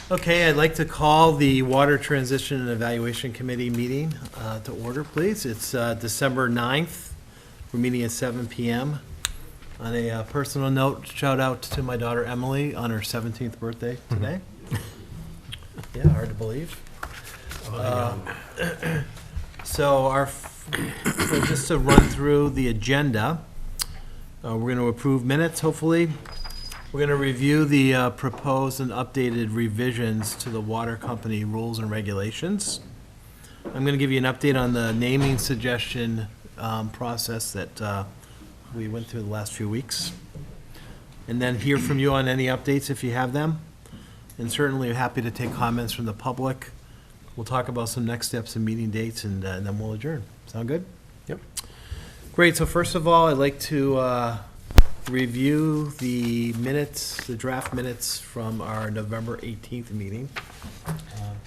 Okay, I'd like to call the Water Transition and Evaluation Committee meeting to order, please. It's December 9th. We're meeting at 7 p.m. On a personal note, shout out to my daughter Emily on her 17th birthday today. Yeah, hard to believe. So just to run through the agenda, we're going to approve minutes, hopefully. We're going to review the proposed and updated revisions to the water company rules and regulations. I'm going to give you an update on the naming suggestion process that we went through the last few weeks. And then hear from you on any updates if you have them. And certainly happy to take comments from the public. We'll talk about some next steps and meeting dates, and then we'll adjourn. Sound good? Yep. Great. So first of all, I'd like to review the minutes, the draft minutes from our November 18th meeting.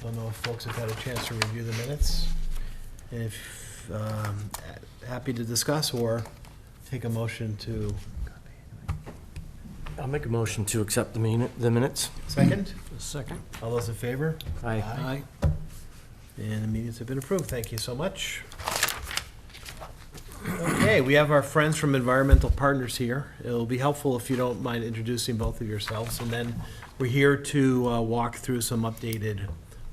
Don't know if folks have had a chance to review the minutes. If happy to discuss or take a motion to. I'll make a motion to accept the minutes. Second? Second. All those in favor? Aye. And the minutes have been approved. Thank you so much. Okay, we have our friends from Environmental Partners here. It'll be helpful if you don't mind introducing both of yourselves. And then we're here to walk through some updated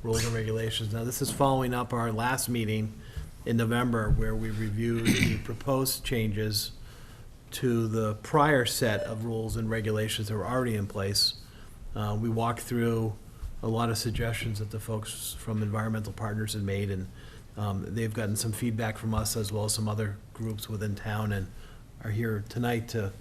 rules and regulations. Now, this is following up our last meeting in November where we reviewed the proposed changes to the prior set of rules and regulations that were already in place. We walked through a lot of suggestions that the folks from Environmental Partners had made, and they've gotten some feedback from us as well as some other groups within town, and are here tonight to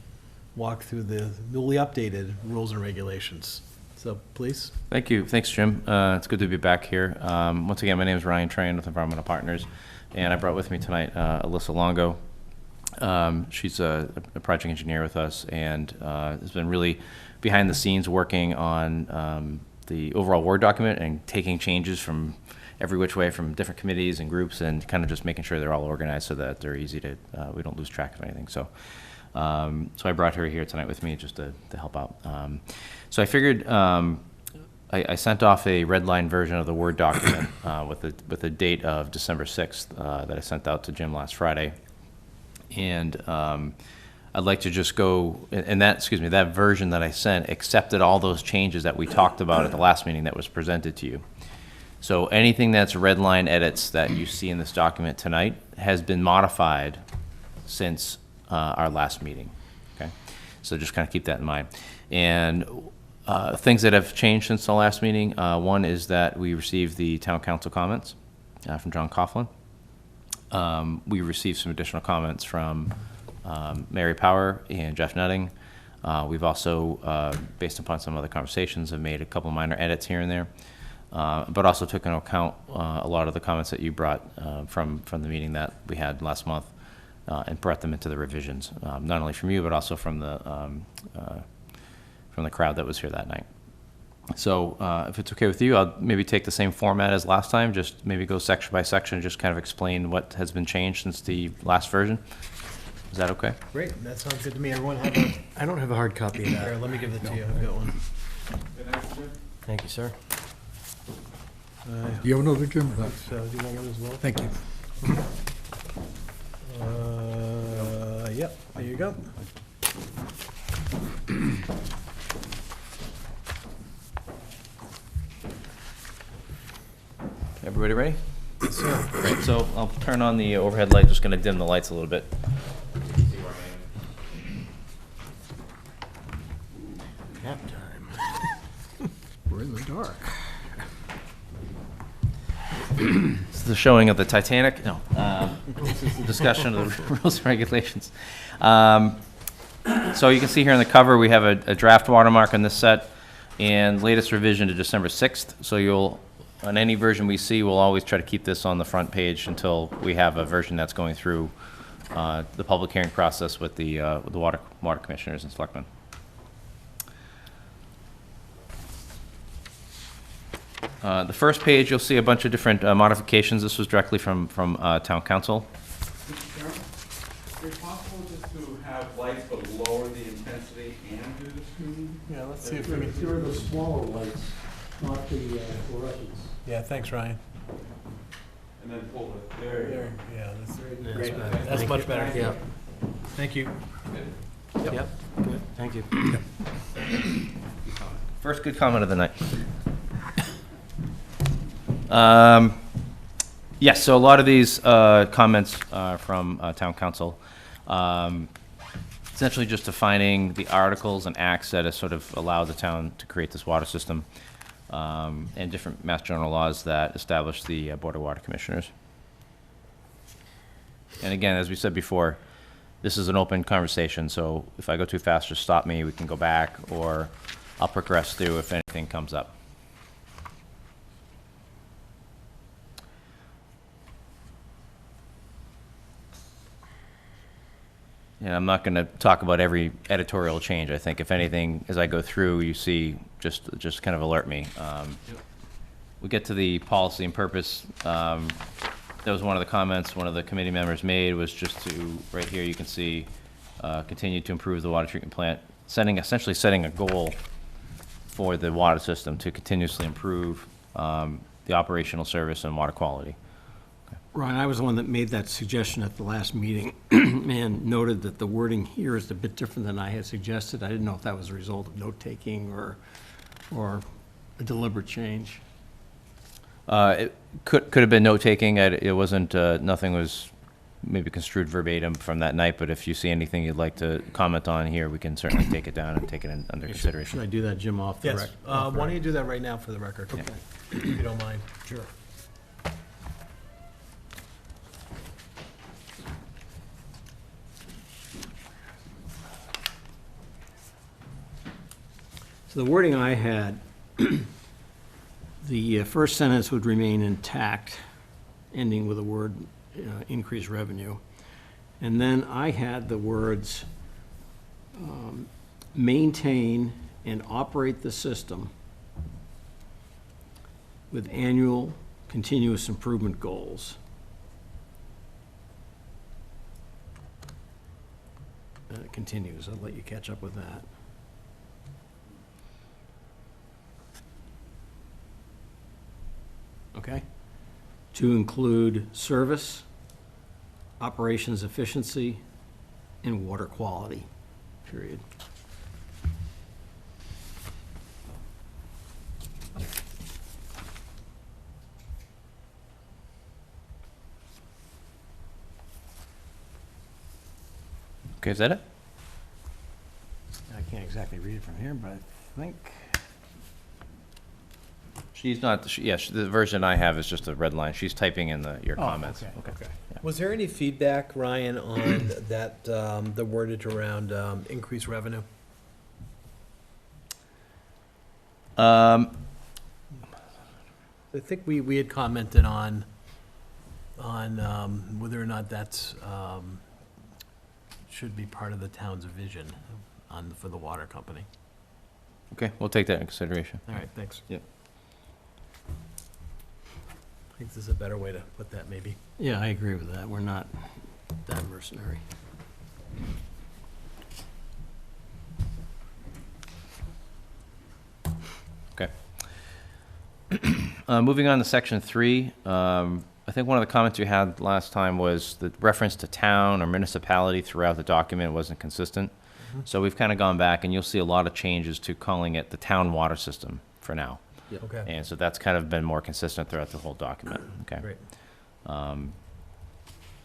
walk through the newly updated rules and regulations. So, please. Thank you. Thanks, Jim. It's good to be back here. Once again, my name is Ryan Train with Environmental Partners, and I brought with me tonight Alyssa Longo. She's a project engineer with us and has been really behind the scenes working on the overall Word document and taking changes from every which way from different committees and groups and kind of just making sure they're all organized so that they're easy to, we don't lose track of anything. So I brought her here tonight with me just to help out. So I figured I sent off a red line version of the Word document with the date of December 6th that I sent out to Jim last Friday. And I'd like to just go, and that version that I sent accepted all those changes that we talked about at the last meeting that was presented to you. So anything that's red line edits that you see in this document tonight has been modified since our last meeting, okay? So just kind of keep that in mind. And things that have changed since the last meeting, one is that we received the town council comments from John Coughlin. We received some additional comments from Mary Power and Jeff Nutting. We've also, based upon some other conversations, have made a couple minor edits here and there, but also took into account a lot of the comments that you brought from the meeting that we had last month and brought them into the revisions, not only from you, but also from the crowd that was here that night. So if it's okay with you, I'll maybe take the same format as last time, just maybe go section by section, just kind of explain what has been changed since the last version. Is that okay? Great, that sounds good to me. Everyone have a... I don't have a hard copy of that. Here, let me give it to you. I've got one. Thank you, sir. Do you have another, Jim? So, do you want one as well? Thank you. Yep, there you go. Everybody ready? Yes, sir. Great. So I'll turn on the overhead light. Just going to dim the lights a little bit. Nap time. We're in the dark. This is the showing of the Titanic. No. This is the discussion of the rules and regulations. So you can see here on the cover we have a draft watermark on this set and latest revision to December 6th. So you'll, on any version we see, we'll always try to keep this on the front page until we have a version that's going through the public hearing process with the water commissioners and selectmen. The first page, you'll see a bunch of different modifications. This was directly from town council. Mr. Chairman, is it possible just to have lights but lower the intensity and do the screening? Yeah, let's see if we can... Here are the smaller lights. not the fluorescents. Yeah, thanks, Ryan. And then pull it. There you go. There, yeah, that's That's great. better. That's Thank much you. better. Yeah, Thank you. yep, good, thank you. First good comment of the night. Yes, so a lot of these comments are from town council. Essentially just defining the articles and acts that have sort of allowed the town to create this water system, and different Mass General laws that establish the Board of Water Commissioners. And again, as we said before, this is an open conversation, so if I go too fast, just stop me, we can go back, or I'll progress through if anything comes up. And I'm not going to talk about every editorial change. I think if anything, as I go through, you see, just kind of alert me. We get to the policy and purpose. That was one of the comments one of the committee members made, was just to, right here you can see, continue to improve the water treatment plant, essentially setting a goal for the water system to continuously improve the operational service and water quality. Ryan, I was the one that made that suggestion at the last meeting and noted that the wording here is a bit different than I had suggested. I didn't know if that was a result of note-taking or a deliberate change. It could have been note-taking. It wasn't, nothing was maybe construed verbatim from that night, but if you see anything you'd like to comment on here, we can certainly take it down and take it under Should consideration. I do that, Jim, off the Yes, record? why don't you do that right now for the record? Okay. If you don't mind. Sure. So the wording I had, the first sentence would remain intact, ending with the word increase revenue. And then I had the words maintain and operate the system with annual continuous improvement goals. And it continues. I'll let you catch up with that. Okay? To include service, operations efficiency, and water quality, period. Okay, is that it? I can't exactly read it from here, but I think, She's not, yes, the version I have is just a red line. She's typing in your comments. okay. Was there any feedback, Ryan, on that, the wordage around increased revenue? Um, I think we had commented on whether or not that's, should be part of the town's vision for the water company. okay, we'll take that into consideration. All right, thanks. Yep. I think this is a better way to put that, maybe. Yeah, I agree with that. We're not that mercenary. Okay. Moving on to section 3, I think one of the comments you had last time was the reference to town or municipality throughout the document wasn't consistent. So we've kind of gone back, and you'll see a lot of changes to calling it the town water system for now. Okay, And so that's kind of been more consistent throughout the whole document, okay? great.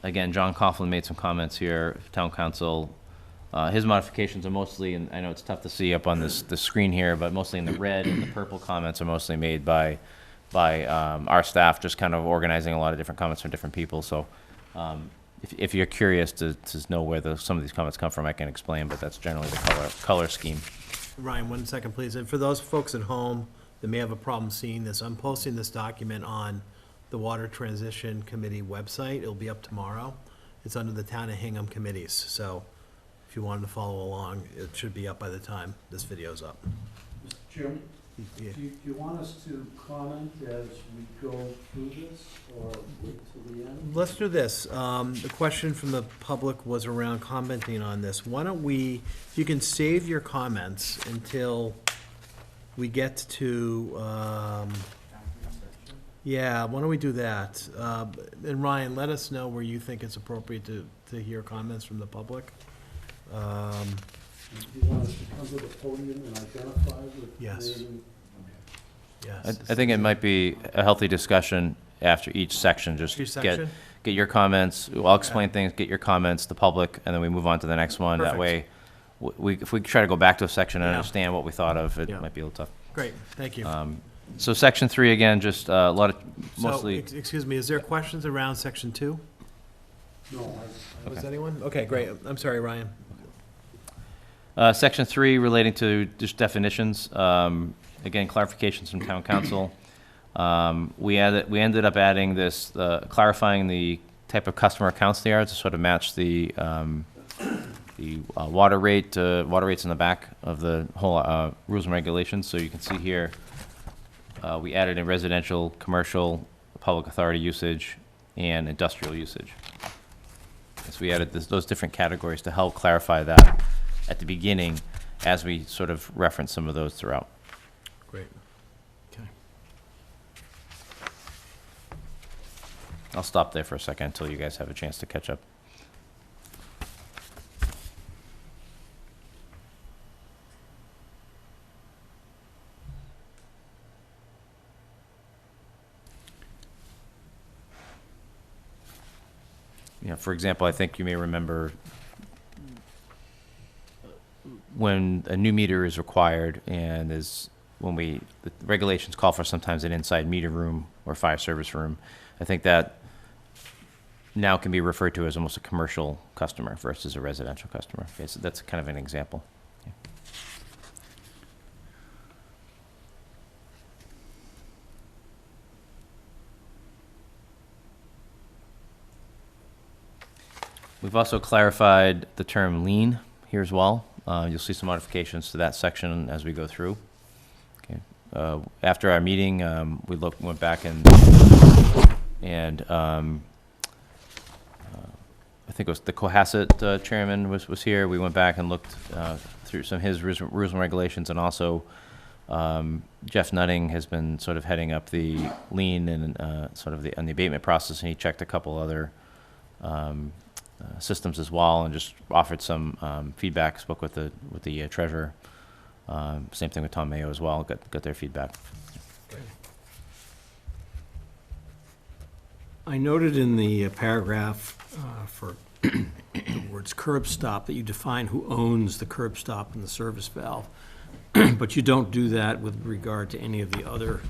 Again, John Coughlin made some comments here, town council. His modifications are mostly, and I know it's tough to see up on the screen here, but mostly in the red and the purple comments are mostly made by our staff, just kind of organizing a lot of different comments from different people. So if you're curious to know where some of these comments come from, I can explain, but that's generally the color scheme. Ryan, 1 second, please. And for those folks at home that may have a problem seeing this, I'm posting this document on the Water Transition Committee website. It'll be up tomorrow. It's under the Town of Hingham committees. So if you wanted to follow along, it should be up by the time this video's up. Jim, Yeah. do you want us to comment as we go through this, or wait till the end? Let's do this. The question from the public was around commenting on this. Why don't we, you can save your comments until we get to, yeah, why don't we do that? And Ryan, let us know where you think it's appropriate to hear comments from the public. Do you want us to come to the podium and identify with? Yes. maybe- Yes. I think it might be a healthy discussion after each section, just Each get section? your comments. I'll explain things, get your comments, the public, and then we move on to the next one. That Perfect. way, if we try to go back to a section and Yeah. understand what we thought of, it Yeah. might be a little tough. Great, thank you. So section 3, again, just a lot of, So, mostly, excuse me, is there questions around section 2? No, Was Okay. anyone? Okay, great. I'm sorry, Ryan. section 3 relating to just definitions, again, clarifications from town council. We ended up adding this, clarifying the type of customer accounts they are to sort of match the water rates in the back of the whole rules and regulations. So you can see here, we added in residential, commercial, public authority usage, and industrial usage. So we added those different categories to help clarify that at the beginning as we sort of reference some of those throughout. Great. Okay. I'll stop there for a second until you guys have a chance to catch up. For example, I think you may remember when a new meter is required and the regulations call for sometimes an inside meter room or fire service room. I think that now can be referred to as almost a commercial customer versus a residential customer. Okay, so that's kind of an example. Yeah. We've also clarified the term lien here as well. You'll see some modifications to that section as we go through. Okay. After our meeting, we went back and I think it was the Cohasset chairman was here. We went back and looked through some of his rules and regulations, and also Jeff Nutting has been sort of heading up the lien and sort of on the abatement process, and he checked a couple other systems as well, and just offered some feedback. Spoke with the treasurer. Same thing with Tom Mayo as well. Got their feedback. I noted in the paragraph for the words curb stop that you define who owns the curb stop and the service valve, but you don't do that with regard to any of the other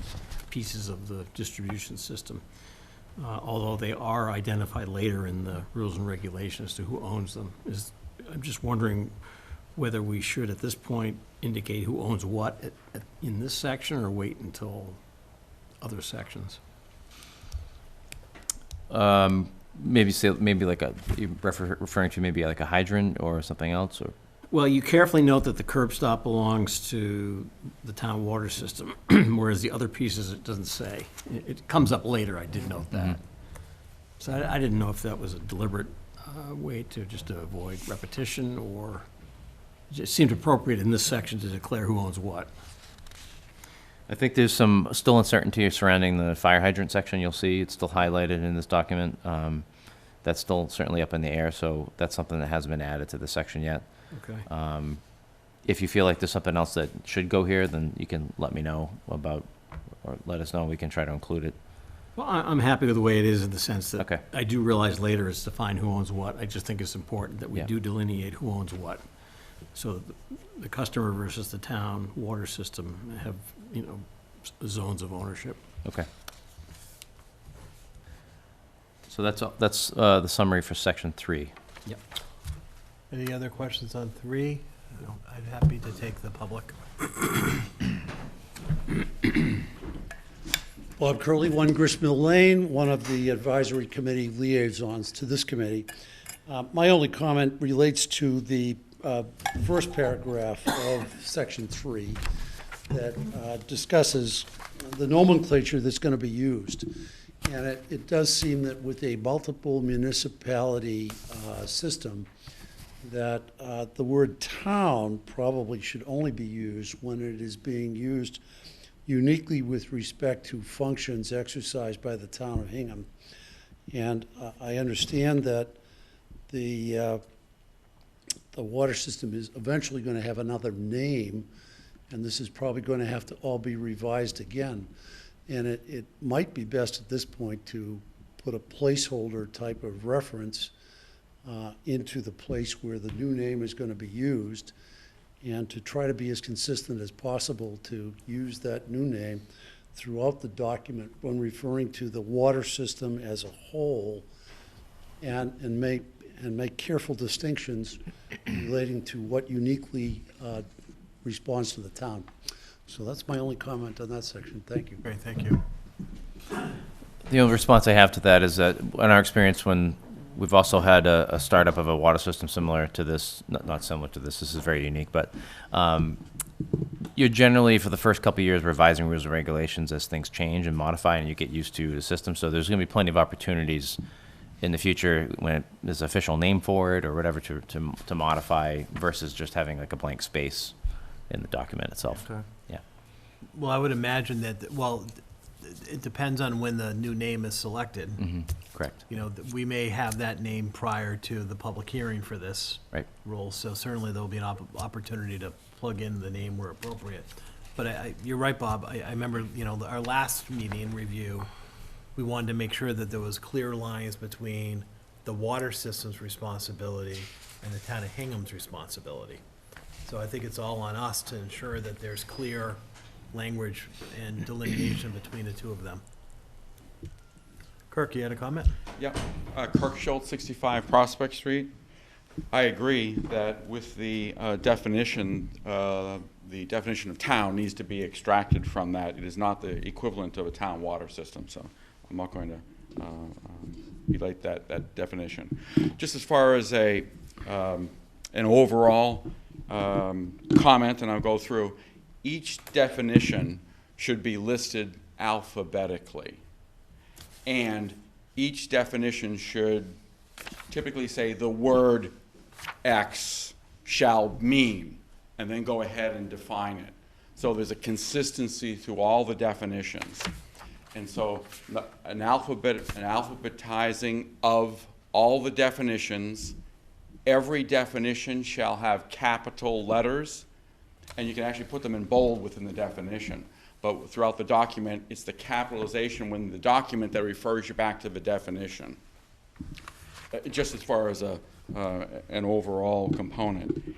pieces of the distribution system, although they are identified later in the rules and regulations as to who owns them. I'm just wondering whether we should, at this point, indicate who owns what in this section, or wait until other sections. Maybe like you referring to maybe like a hydrant or something else, or Well, you carefully note that the curb stop belongs to the town water system, whereas the other pieces, it doesn't say. It comes up later, I did note that. So I didn't know if that was a deliberate way to just to avoid repetition, or it just seemed appropriate in this section to declare who owns what. I think there's some still uncertainty surrounding the fire hydrant section. You'll see it's still highlighted in this document. That's still certainly up in the air, so that's something that hasn't been added to the section yet. Okay. If you feel like there's something else that should go here, then you can let me know about, or let us know. We can try to include it. Well, I'm happy with the way it is, in the sense that Okay. I do realize later it's defined who owns what. I just think it's important that we Yeah. do delineate who owns what. So that the customer versus the town water system have, zones of ownership. Okay. So that's the summary for section 3. Yep. Any other questions on 3? No. I'm happy to take the public. Bob Curley, 1 Gristmill Lane, one of the advisory committee liaisons to this committee. My only comment relates to the first paragraph of section 3 that discusses the nomenclature that's going to be used. And it does seem that with a multiple municipality system, that the word town probably should only be used when it is being used uniquely with respect to functions exercised by the town of Hingham. And I understand that the water system is eventually going to have another name, and this is probably going to have to all be revised again. And it might be best at this point to put a placeholder type of reference into the place where the new name is going to be used, and to try to be as consistent as possible to use that new name throughout the document when referring to the water system as a whole, and make careful distinctions relating to what uniquely responds to the town. So that's my only comment on that section. Thank you. Great, thank you. The only response I have to that is that in our experience, when we've also had a startup of a water system similar to this, not similar to this is very unique, but you're generally, for the first couple of years, revising rules and regulations as things change and modify and you get used to the system. So there's going to be plenty of opportunities in the future when there's an official name for it or whatever to modify versus just having like a blank space in the document itself. Okay. Yeah. Well, I would imagine that, well, it depends on when the new name is selected. Correct. You know, we may have that name prior to the public hearing for this Right. rule, so certainly there'll be an opportunity to plug in the name where appropriate. But you're right, Bob. I remember, you know, our last meeting review, we wanted to make sure that there was clear lines between the water system's responsibility and the town of Hingham's responsibility. So I think it's all on us to ensure that there's clear language and delineation between the two of them. Kirk, you had a comment? Yep. Kirk Schultz, 65 Prospect Street. I agree that with the definition of town needs to be extracted from that. It is not the equivalent of a town water system, so I'm not going to relate that definition. Just as far as an overall comment, and I'll go through, each definition should be listed alphabetically. And each definition should typically say the word X shall mean, and then go ahead and define it. So there's a consistency through all the definitions. And so an alphabetizing of all the definitions. Every definition shall have capital letters, and you can actually put them in bold within the definition. But throughout the document, it's the capitalization within the document that refers you back to the definition. Just as far as an overall component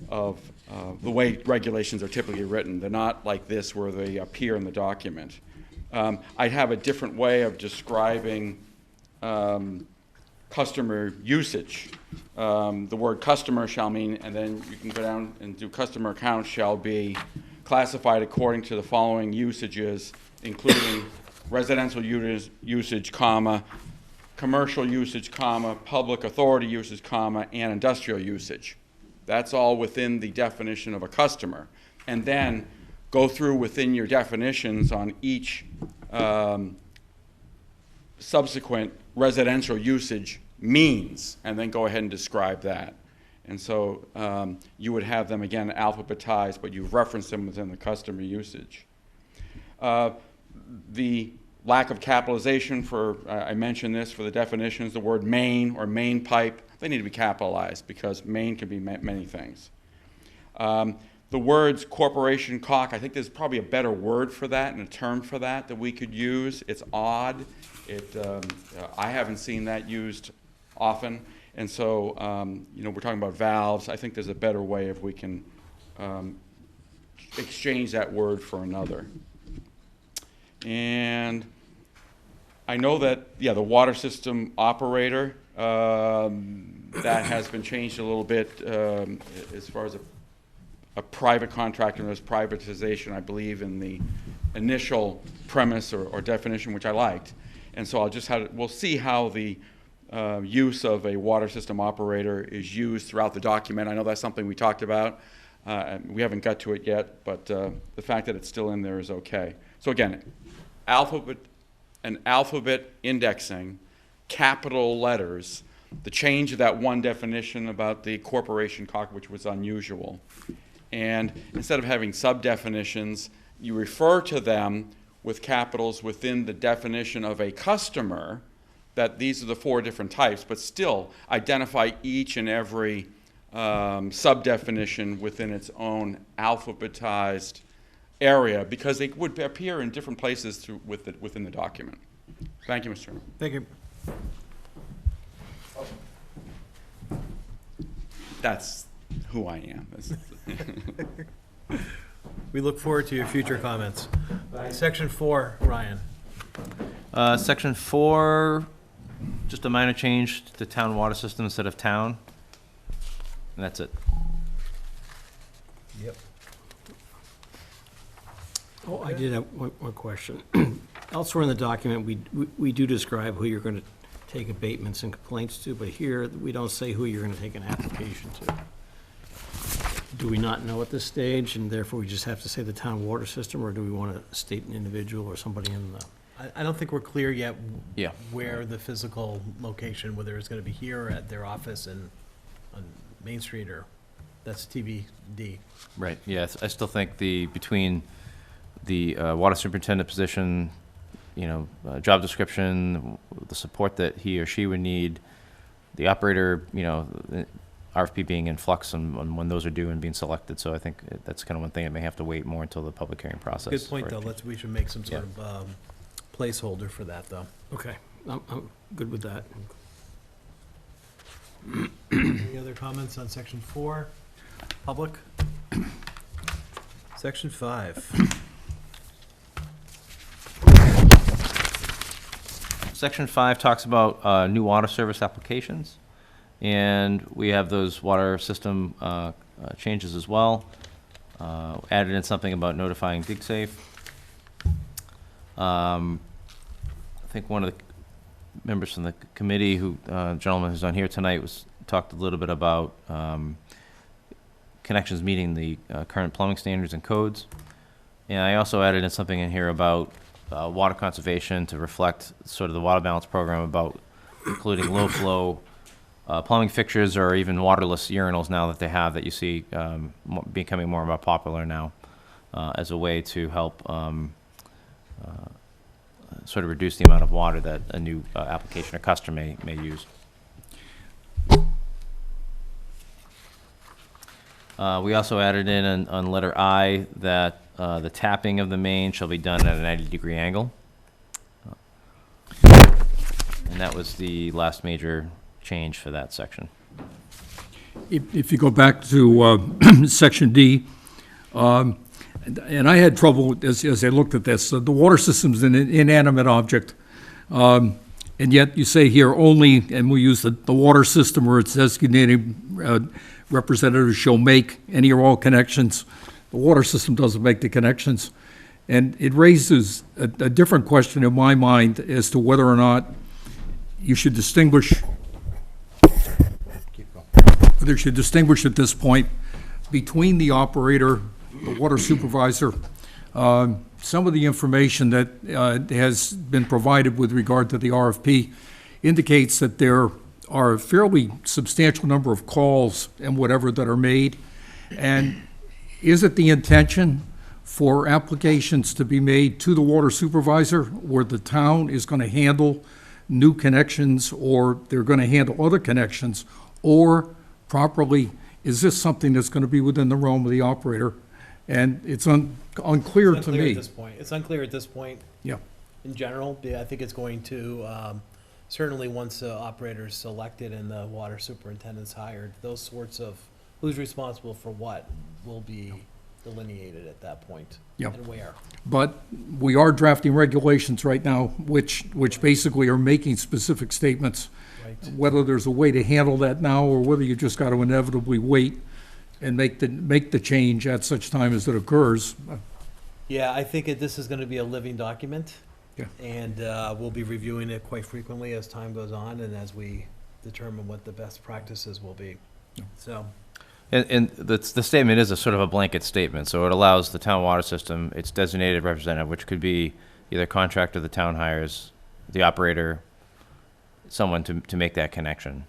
of the way regulations are typically written. They're not like this where they appear in the document. I'd have a different way of describing customer usage. The word customer shall mean, and then you can go down and do customer accounts shall be classified according to the following usages, including residential usage, comma, commercial usage, comma, public authority usage, comma, and industrial usage. That's all within the definition of a customer. And then go through within your definitions on each subsequent residential usage means, and then go ahead and describe that. And so you would have them, again, alphabetized, but you've referenced them within the customer usage. The lack of capitalization for, I mentioned this, for the definitions, the word main or main pipe, they need to be capitalized because main can be many things. The words corporation, cock, I think there's probably a better word for that and a term for that we could use. It's odd. I haven't seen that used often. And so, we're talking about valves. I think there's a better way if we can exchange that word for another. And I know that, the water system operator, that has been changed a little bit as far as a private contractor. There's privatization, I believe, in the initial premise or definition, which I liked. And so we'll see how the use of a water system operator is used throughout the document. I know that's something we talked about. We haven't got to it yet, but the fact that it's still in there is okay. So again, alphabet indexing, capital letters, the change of that one definition about the corporation cock, which was unusual. And instead of having sub-definitions, you refer to them with capitals within the definition of a customer, that these are the 4 different types, but still identify each and every sub-definition within its own alphabetized area, because they would appear in different places within the document. Thank you, Mr. Chairman. Thank you. That's who I am. We look forward to your future comments. Section 4, Ryan. Section 4, just a minor change to town water system instead of town. And that's it. Yep. Oh, I did have one question. Elsewhere in the document, we do describe who you're going to take abatements and complaints to, but here, we don't say who you're going to take an application to. Do we not know at this stage, and therefore we just have to say the town water system, or do we want to state an individual or somebody in the? I don't think we're clear yet Yeah. where the physical location, whether it's going to be here or at their office on Main Street, or that's TBD. Right, yes, I still think between the water superintendent position, job description, the support that he or she would need, the operator, the RFP being in flux on when those are due and being selected, so I think that's kind of one thing that may have to wait more until the public hearing process. Good point, for it though. to- We should make some sort of placeholder for that, though. Okay, I'm good with that. Any other comments on section 4? Public? Section 5. Section 5 talks about new water service applications, and we have those water system changes as well. Added in something about notifying DigSafe. I think one of the members from the committee, gentleman who's on here tonight, talked a little bit about connections meeting the current plumbing standards and codes. And I also added in something in here about water conservation to reflect sort of the water balance program, about including low flow plumbing fixtures, or even waterless urinals now that they have, that you see becoming more and more popular now, as a way to help sort of reduce the amount of water that a new application or customer may use. We also added in on letter I that the tapping of the main shall be done at a 90-degree angle. And that was the last major change for that section. If you go back to section D, and I had trouble as I looked at this, the water system's an inanimate object, and yet you say here only, and we use the water system where it's designated representatives shall make any or all connections. The water system doesn't make the connections. And it raises a different question in my mind as to whether or not you should distinguish, whether you should distinguish at this point between the operator, the water supervisor. Some of the information that has been provided with regard to the RFP indicates that there are a fairly substantial number of calls and whatever that are made. And is it the intention for applications to be made to the water supervisor, where the town is going to handle new connections, or they're going to handle other connections, or properly, is this something that's going to be within the realm of the operator? And it's unclear to me. At this point. It's unclear at this point. Yeah. In general, I think it's going to, certainly once the operator's selected and the water superintendent's hired, those sorts of who's responsible for what will be delineated at that point. Yep. And where. But we are drafting regulations right now, which basically are making specific statements. Right. Whether there's a way to handle that now, or whether you just got to inevitably wait and make the change at such time as it occurs. Yeah, I think this is going to be a living document. Yeah. And we'll be reviewing it quite frequently as time goes on and as we determine what the best practices will be. So, And the statement is a sort of a blanket statement, so it allows the town water system, its designated representative, which could be either contractor the town hires, the operator, someone to make that connection.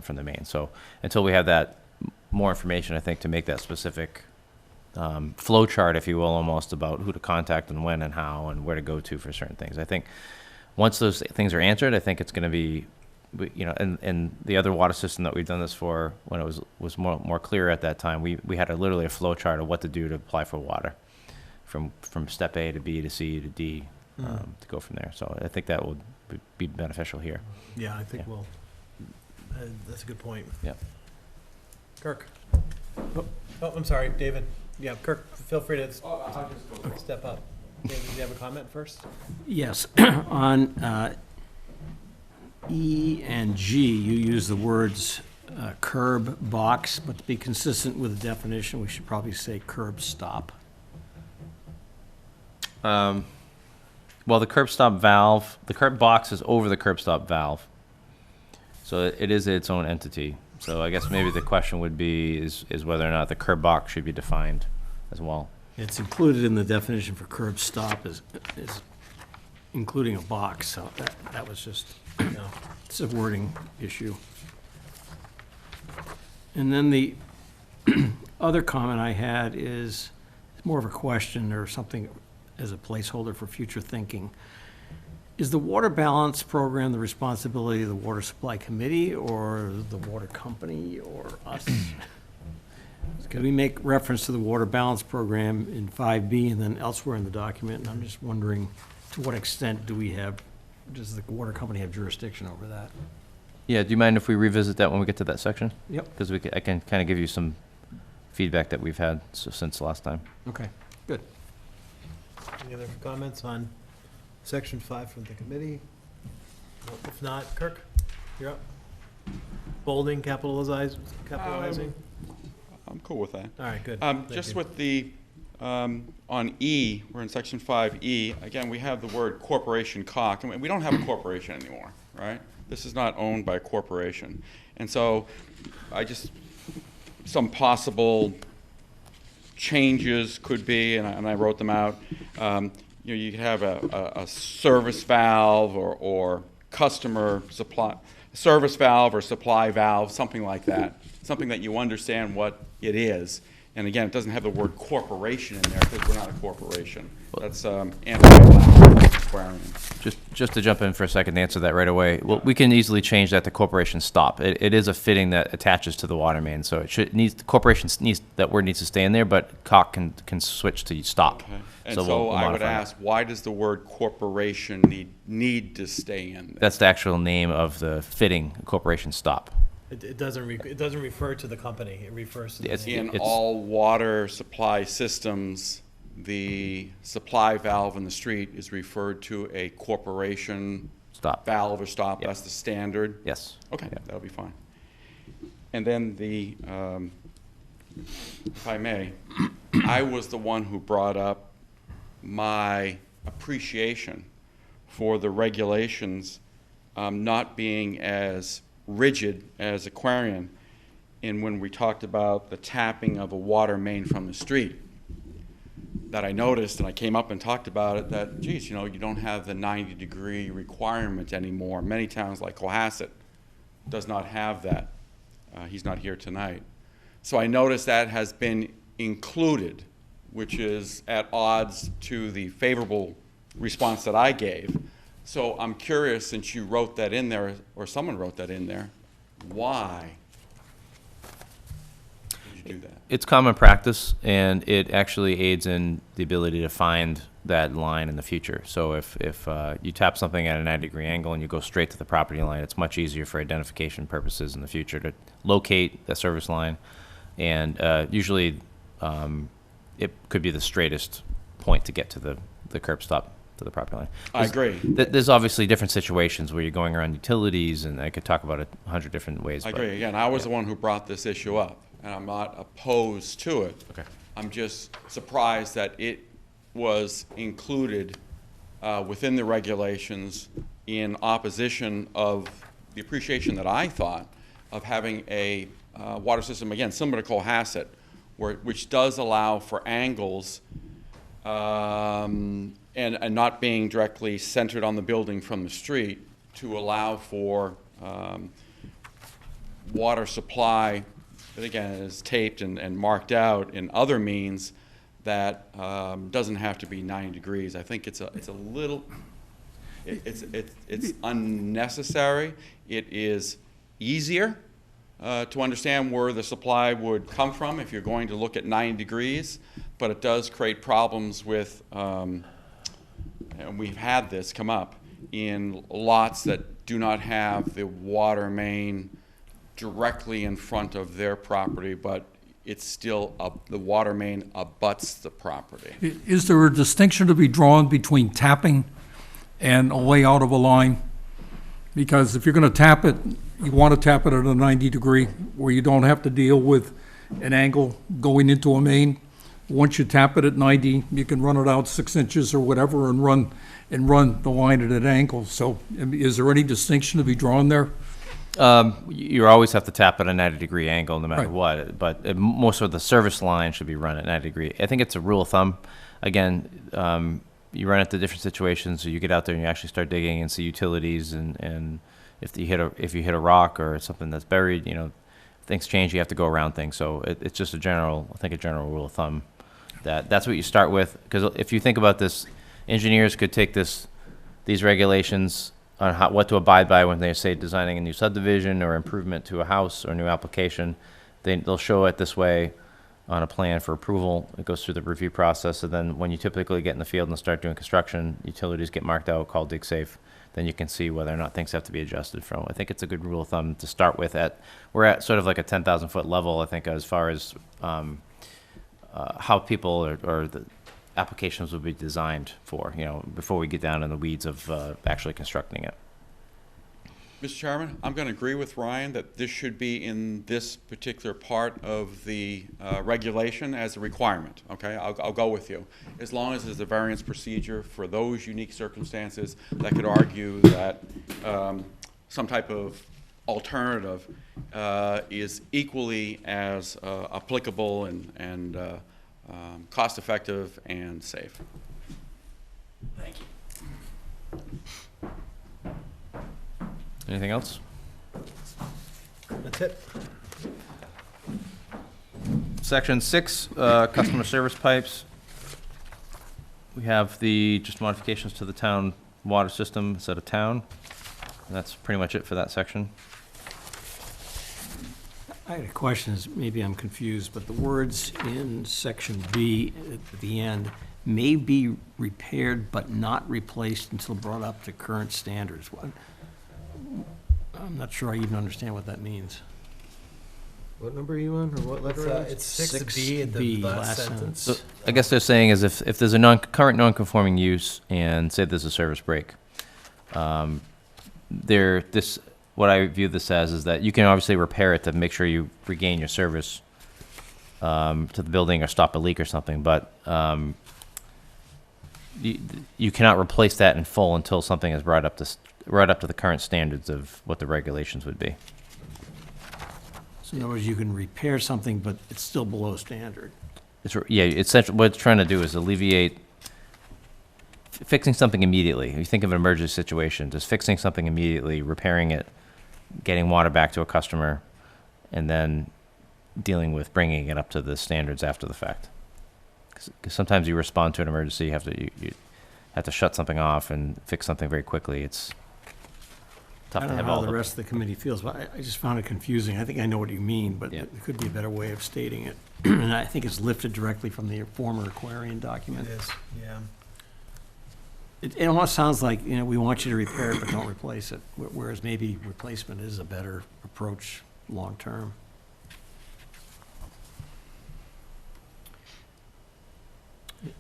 from the main. So until we have that more information, I think, to make that specific flow chart, if you will, almost about who to contact and when and how and where to go to for certain things. I think once those things are answered, I think it's going to be, you know, and the other water system that we've done this for, when it was more clear at that time, we had literally a flow chart of what to do to apply for water, from step A to B to C to D, to go from there. So I think that will be beneficial here. Yeah, I think Yeah. that's a good point. Yep. Kirk? Oh, I'm sorry, David. Yeah, Kirk, feel free to step up. David, do you have a comment first? Yes, on E and G, you use the words curb box, but to be consistent with the definition, we should probably say curb stop. Well, the curb stop valve, the curb box is over the curb stop valve. So it is its own entity. So I guess maybe the question would be is whether or not the curb box should be defined as well. It's included in the definition for curb stop is including a box, so that was just, you know, it's a wording issue. And then the other comment I had is more of a question or something as a placeholder for future thinking. Is the water balance program the responsibility of the Water Supply Committee or the water company or us? Can we make reference to the water balance program in 5B and then elsewhere in the document? And I'm just wondering, to what extent does the water company have jurisdiction over that? Yeah, do you mind if we revisit that when we get to that section? Yep. Because I can kind of give you some feedback that we've had since last time. Okay, good. Any other comments on section 5 from the committee? Well, if not, Kirk, you're up. Bolding, capitalizing? I'm cool with that. All right, good. Just Thank you. with the, on E, we're in section 5E, again, we have the word corporation cock. I mean, we don't have a corporation anymore, right? This is not owned by a corporation. And so some possible changes could be, and I wrote them out, you know, you could have a service valve or customer supply, service valve or supply valve, something like that. Something that you understand what it is. And again, it doesn't have the word corporation in there because we're not a corporation. That's anti-aquarium. Just to jump in for a second to answer that right away, well, we can easily change that to corporation stop. It is a fitting that attaches to the water main, so that word needs to stay in there, but cock can switch to stop. Okay. And So so we'll I would modify that. ask, why does the word corporation need to stay in there? That's the actual name of the fitting, corporation stop. It doesn't refer to the company. It refers to the It's- name. In all water supply systems, the supply valve in the street is referred to a corporation Stop. valve or stop. Yep. That's the standard. Yes. Okay, Yep. that'll be fine. And then if I may, I was the one who brought up my appreciation for the regulations not being as rigid as Aquarian in when we talked about the tapping of a water main from the street. That I noticed, and I came up and talked about it, that, geez, you know, you don't have the 90-degree requirement anymore. Many towns like Cohasset does not have that. He's not here tonight. So I noticed that has been included, which is at odds to the favorable response that I gave. So I'm curious, since you wrote that in there, or someone wrote that in there, why did you do that? It's common practice, and it actually aids in the ability to find that line in the future. So if you tap something at a 90-degree angle and you go straight to the property line, it's much easier for identification purposes in the future to locate the service line. And usually it could be the straightest point to get to the curb stop to the property line. I agree. There's obviously different situations where you're going around utilities, and I could talk about it 100 different ways. I but- agree. Again, I was the one who brought this issue up, and I'm not opposed to it. Okay. I'm just surprised that it was included within the regulations in opposition of the appreciation that I thought of having a water system, again, similar to Cohasset, which does allow for angles and not being directly centered on the building from the street to allow for water supply that again is taped and marked out in other means that doesn't have to be 90 degrees. I think it's a little, it's unnecessary. It is easier to understand where the supply would come from if you're going to look at 90 degrees, but it does create problems with, and we've had this come up, in lots that do not have the water main directly in front of their property, but it's still, the water main abuts the property. Is there a distinction to be drawn between tapping and a layout of a line? Because if you're going to tap it, you want to tap it at a 90 degree where you don't have to deal with an angle going into a main. Once you tap it at 90, you can run it out 6 inches or whatever and run the line at an angle. So is there any distinction to be drawn there? You always have to tap at a 90-degree angle no matter Right. what, but most of the service line should be run at 90 degree. I think it's a rule of thumb. Again, you run into different situations, so you get out there and you actually start digging and see utilities, and if you hit a rock or something that's buried, things change. You have to go around things. So it's just a general rule of thumb that's what you start with. Because if you think about this, engineers could take these regulations on what to abide by when they say designing a new subdivision or improvement to a house or new application. They'll show it this way on a plan for approval. It goes through the review process, and then when you typically get in the field and start doing construction, utilities get marked out, called dig safe. Then you can see whether or not things have to be adjusted from. I think it's a good rule of thumb to start with. We're at sort of like a 10,000 foot level, I think, as far as how people or the applications will be designed for, before we get down in the weeds of actually constructing it. Mr. Chairman, I'm going to agree with Ryan that this should be in this particular part of the regulation as a requirement, okay? I'll go with you. As long as there's a variance procedure for those unique circumstances that could argue that some type of alternative is equally as applicable and cost-effective and safe. Thank you. Anything else? That's it. Section 6, customer service pipes. We have just modifications to the town water system instead of town. And that's pretty much it for that section. I had a question, maybe I'm confused, but the words in section B at the end, may be repaired but not replaced until brought up to current standards. I'm not sure I even understand what that means. What number are you on, or what letter? It's 6B in the 6B, last last sentence. So I guess they're saying is if there's a current non-conforming use and say there's a service break, what I view this as is that you can obviously repair it to make sure you regain your service to the building or stop a leak or something, but you cannot replace that in full until something is brought up to the current standards of what the regulations would be. So in other words, you can repair something, but it's still below standard. Essentially what it's trying to do is alleviate fixing something immediately. If you think of an emergency situation, just fixing something immediately, repairing it, getting water back to a customer, and then dealing with bringing it up to the standards after the fact. Because sometimes you respond to an emergency, you have to shut something off and fix something very quickly. It's tough I to don't know have how all the rest of the committee feels, but I just found it confusing. I think I know what you mean, but Yeah. there could be a better way of stating it. And I think it's lifted directly from the former Aquarian It document. is, yeah. It almost sounds like, we want you to repair it, but don't replace it, whereas maybe replacement is a better approach long-term.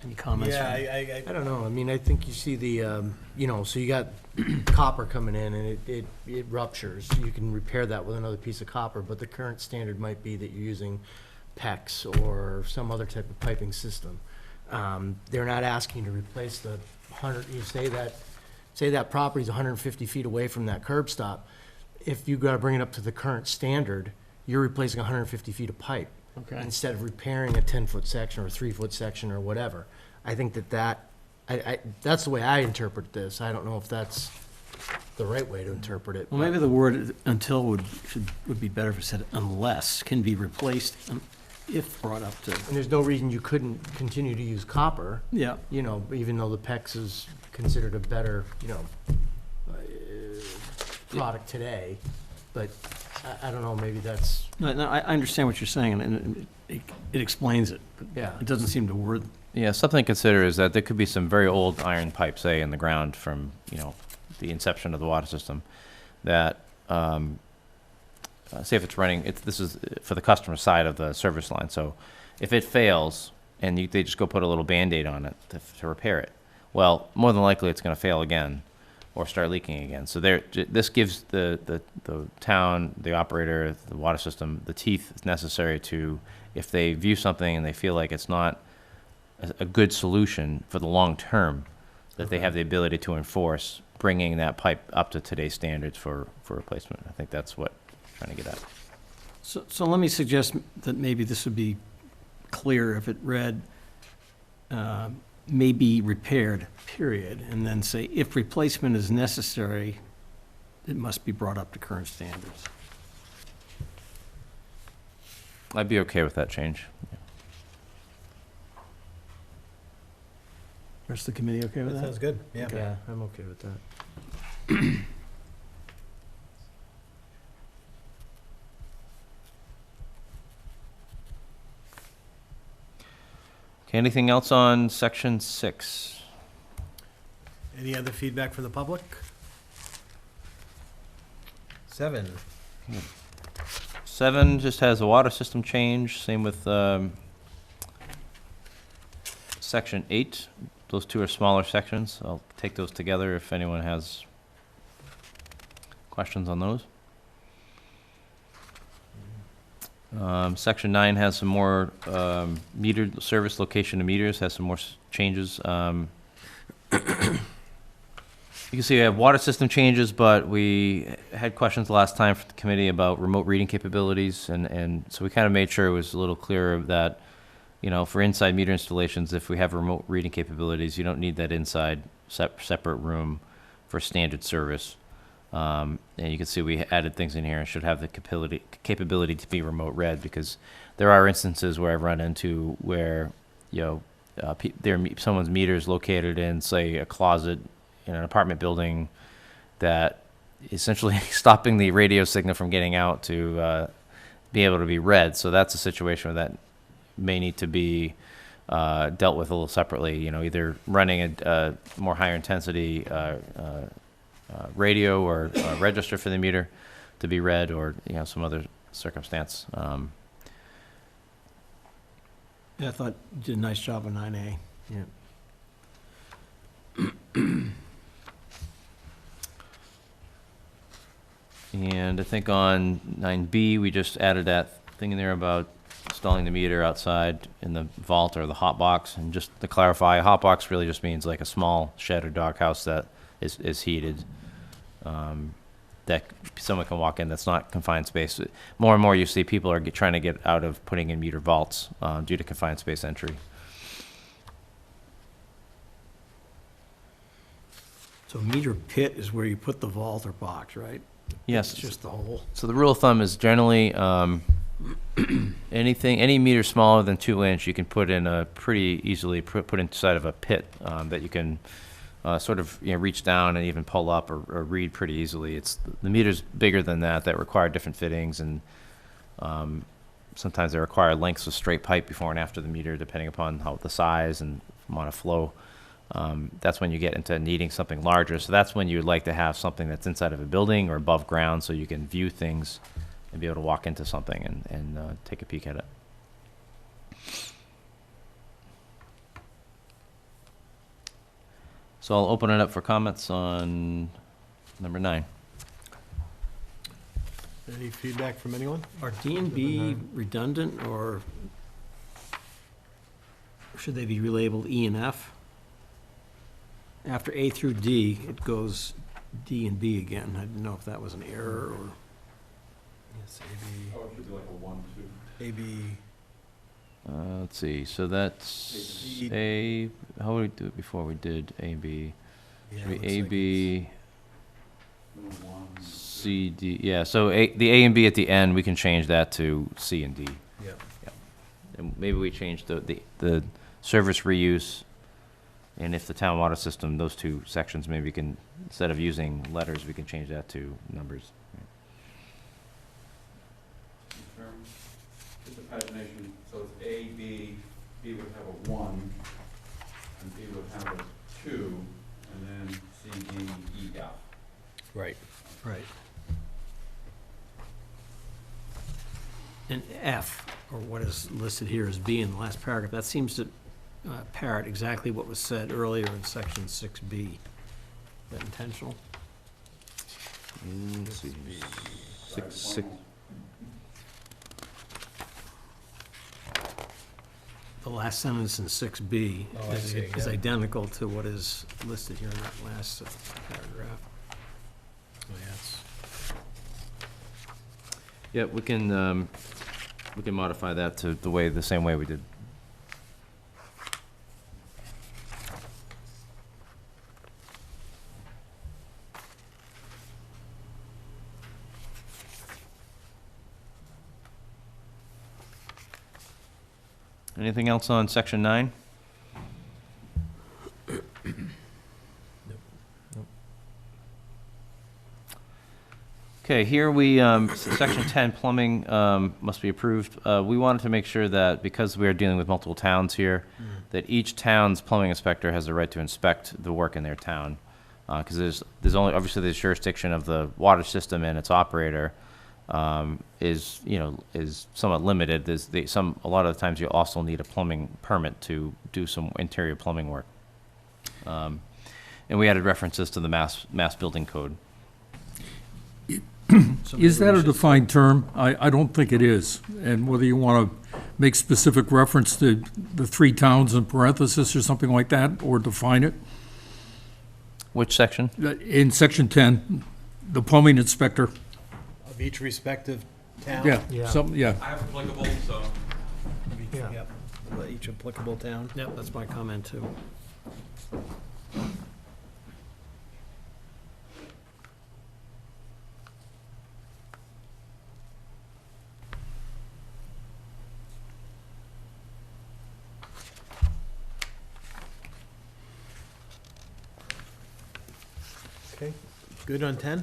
Any comments? Yeah, I don't know, I mean, I think you see the, so you got copper coming in and it ruptures. You can repair that with another piece of copper, but the current standard might be that you're using PEX or some other type of piping system. They're not asking to replace the 100, you say that property's 150 feet away from that curb stop. If you gotta bring it up to the current standard, you're replacing 150 feet of pipe. Okay. Instead of repairing a 10-foot section or a 3-foot section or whatever. I think that's the way I interpret this. I don't know if that's the right way to interpret it. Well, maybe the word until would be better if it said unless can be replaced if brought up to, And there's no reason you couldn't continue to use copper, yeah. you know, even though the PEX is considered a better, you know, product today. But I don't know, maybe that's, No, I understand what you're saying, and it explains it. But yeah. it doesn't seem to word, Yeah, something to consider is that there could be some very old iron pipes, say, in the ground from, you know, the inception of the water system, that, say if it's running, this is for the customer side of the service line, so if it fails, and they just go put a little Band-Aid on it to repair it, well, more than likely it's gonna fail again, or start leaking again. So this gives the town, the operator, the water system, the teeth necessary to, if they view something and they feel like it's not a good solution for the long term, that they have the ability to enforce bringing that pipe up to today's standards for replacement. I think that's what I'm trying to get at. so let me suggest that maybe this would be clear if it read, may be repaired, period, and then say, if replacement is necessary, it must be brought up to current standards. I'd be okay with that change. Rest of the committee okay with That that? sounds good, yeah. Yeah, I'm okay with that. Okay, anything else on section 6? Any other feedback from the public? 7. 7 just has a water system change, same with section 8. Those two are smaller sections. I'll take those together if anyone has questions on those. Section 9 has some more metered service location to meters, has some more changes. You can see we have water system changes, but we had questions last time from the committee about remote reading capabilities, and so we kind of made sure it was a little clearer that, you know, for inside meter installations, if we have remote reading capabilities, you don't need that inside separate room for standard service. And you can see we added things in here and should have the capability to be remote read, because there are instances where I've run into where, you know, someone's meter is located in, say, a closet in an apartment building that essentially stopping the radio signal from getting out to be able to be read. So that's a situation where that may need to be dealt with a little separately, you know, either running a more higher intensity radio or register for the meter to be read, or, you know, some other circumstance. Yeah, I thought you did a nice job on 9A. Yeah. And I think on 9B, we just added that thing in there about installing the meter outside in the vault or the hot box. And just to clarify, a hot box really just means like a small shed or doghouse that is heated, that someone can walk in, that's not confined space. More and more you see people are trying to get out of putting in meter vaults due to confined space entry. So meter pit is where you put the vault or box, right? Yes. It's just the hole. So the rule of thumb is generally any meter smaller than 2 inch, you can put in a pretty easily put inside of a pit that you can sort of, you know, reach down and even pull up or read pretty easily. It's the meters bigger than that require different fittings, and sometimes they require lengths of straight pipe before and after the meter, depending upon how the size and amount of flow. That's when you get into needing something larger. So that's when you'd like to have something that's inside of a building or above ground, so you can view things and be able to walk into something and take a peek at it. So I'll open it up for comments on number 9. Any feedback from anyone? Are D and B redundant, or should they be relabeled E and F? After A through D, it goes D and B again. I didn't know if that was an error or. Yes, AB. Let's see, so that's how would we do it before we did A, B? Yeah, Should be looks A, like B, C, D, yeah, so the A and B at the end, we can change that to C and D. Yeah. And maybe we change the service reuse, and if the town water system, those two sections, maybe we can, instead of using letters, we can change that to numbers. Just a pagination, so it's A, B, B would have a 1, and B would have a 2, and then C, D, E, F. Right. Right. And F, or what is listed here as B in the last paragraph, that seems to parrot exactly what was said earlier in section 6B. Is that intentional? Let's see. Six. The last sentence in 6B Oh, I see, is yeah. identical to what is listed here in that last paragraph. Oh, yes. Yeah, we can modify that to the same way we did. Anything else on section 9? Okay, here we, section 10, plumbing must be approved. We wanted to make sure that, because we are dealing with multiple towns here, that each town's plumbing inspector has the right to inspect the work in their town. Because there's only, obviously, the jurisdiction of the water system and its operator is somewhat limited. A lot of the times you also need a plumbing permit to do some interior plumbing work. And we added references to the mass building code. Is that a defined term? I don't think it is. And whether you want to make specific reference to the 3 towns in parenthesis or something like that, or define it. Which section? In section 10, the plumbing inspector, Of each respective town? yeah, Yeah. yeah. I have applicable, so. Yeah. Yep. Each applicable town. Yep, that's my comment too. Okay, good on 10?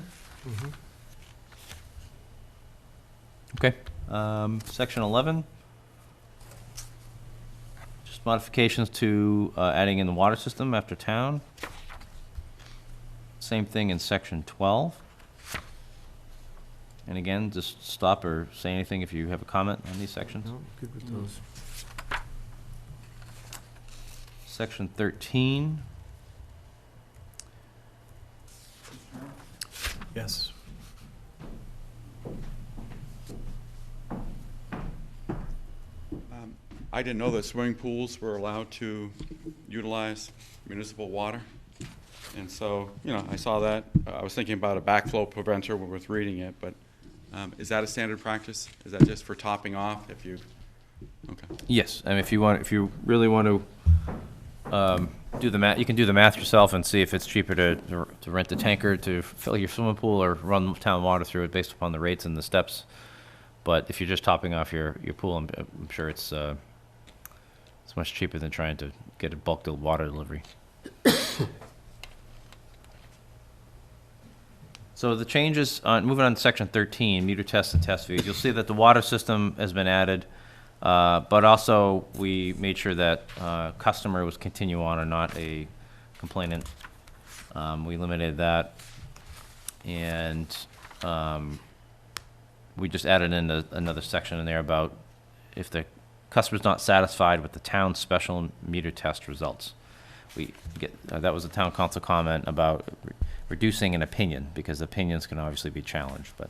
Okay. Section 11. Just modifications to adding in the water system after town. Same thing in section 12. And again, just stop or say anything if you have a comment on these sections. No, good with those. Section 13. Yes. I didn't know that swimming pools were allowed to utilize municipal water. And so, I saw that. I was thinking about a backflow preventer with reading it, but is that a standard practice? Is that just for topping off if you, okay. Yes, I mean, if you really want to do the math, you can do the math yourself and see if it's cheaper to rent a tanker to fill your swimming pool or run town water through it based upon the rates and the steps. But if you're just topping off your pool, I'm sure it's much cheaper than trying to get a bulk water delivery. So the changes, moving on to section 13, meter tests and test fees, you'll see that the water system has been added, but also we made sure that customer was continue on and not a complainant. We eliminated that. And we just added in another section in there about if the customer's not satisfied with the town's special meter test results. We get, that was a town council comment about reducing an opinion, because opinions can obviously be challenged, but.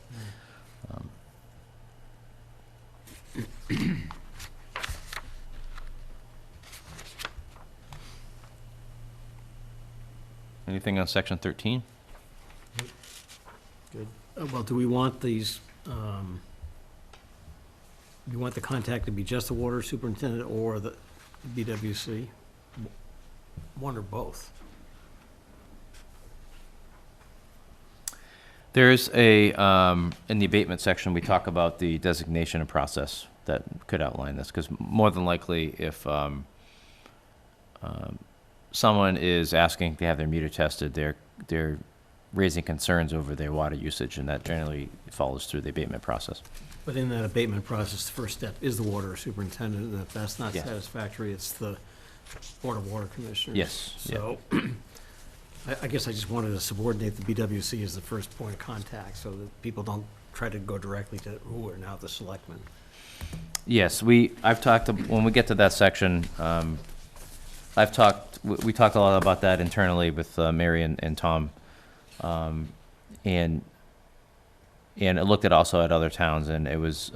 Anything on section 13? Well, do we want these, you want the contact to be just the water superintendent or the BWC? One or both? There's in the abatement section, we talk about the designation and process that could outline this, because more than likely, if someone is asking to have their meter tested, they're raising concerns over their water usage, and that generally follows through the abatement process. But in that abatement process, the first step is the water superintendent, and if that's not Yes. satisfactory, it's the Board of Water Commissioners. Yes, yeah. So, I guess I just wanted to subordinate the BWC as the first point of contact, so that people don't try to go directly to who are now the selectmen. Yes, I've talked, when we get to that section, we talked a lot about that internally with Mary and Tom. And I looked at also at other towns, and it was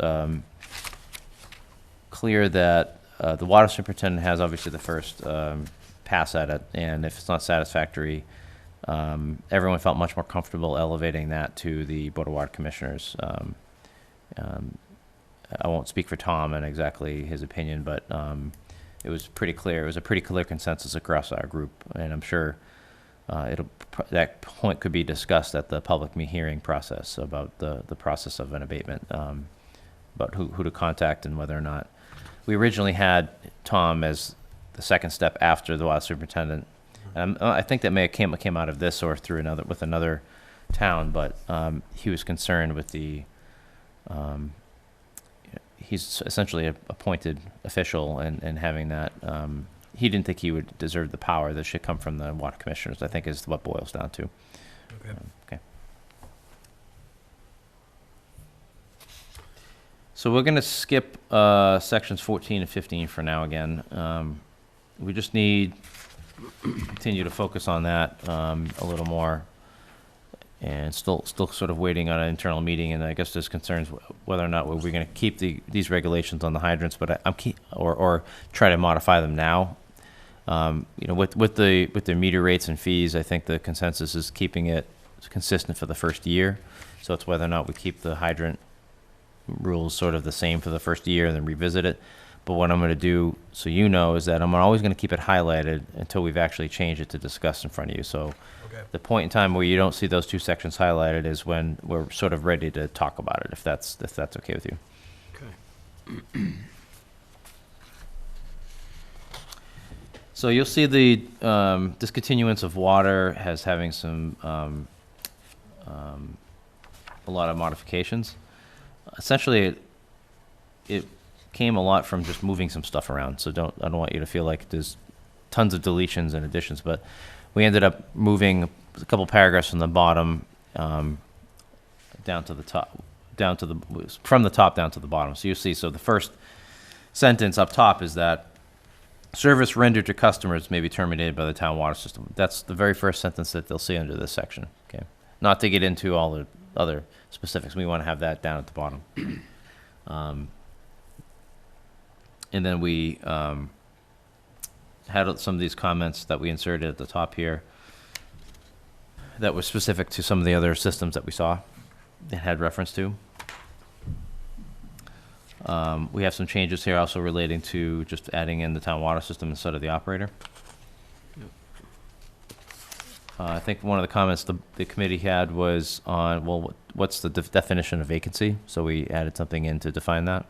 clear that the water superintendent has obviously the first pass at it, and if it's not satisfactory, everyone felt much more comfortable elevating that to the Board of Water Commissioners. I won't speak for Tom and exactly his opinion, but it was pretty clear. It was a pretty clear consensus across our group, and I'm sure that point could be discussed at the public hearing process about the process of an abatement, about who to contact and whether or not. We originally had Tom as the second step after the water superintendent. I think that may have came out of this or through another town, but he was concerned with he's essentially a appointed official, and having that, he didn't think he would deserve the power that should come from the water commissioners, I think is what boils down to. Okay. Okay. So we're going to skip sections 14 and 15 for now again. We just need continue to focus on that a little more, and still sort of waiting on an internal meeting. And I guess there's concerns whether or not we're going to keep these regulations on the hydrants, but or try to modify them now. With the meter rates and fees, I think the consensus is keeping it consistent for the first year. So it's whether or not we keep the hydrant rules sort of the same for the first year and then revisit it. But what I'm going to do, so you know, is that I'm always going to keep it highlighted until we've actually changed it to discuss in front of you. So Okay. the point in time where you don't see those two sections highlighted is when we're sort of ready to talk about it, if that's okay with you. Okay. So you'll see the discontinuance of water as having some a lot of modifications. Essentially, it came a lot from just moving some stuff around. So I don't want you to feel like there's tons of deletions and additions, but we ended up moving a couple paragraphs from the bottom down to the top, from the top down to the bottom. So you see, so the first sentence up top is that service rendered to customers may be terminated by the town water system. That's the very first sentence that they'll see under this section. Okay, not to get into all the other specifics. We want to have that down at the bottom. And then we had some of these comments that we inserted at the top here that were specific to some of the other systems that we saw and had reference to. We have some changes here also relating to just adding in the town water system instead of the operator. I think one of the comments the committee had was on, well, what's the definition of vacancy? So we added something in to define that.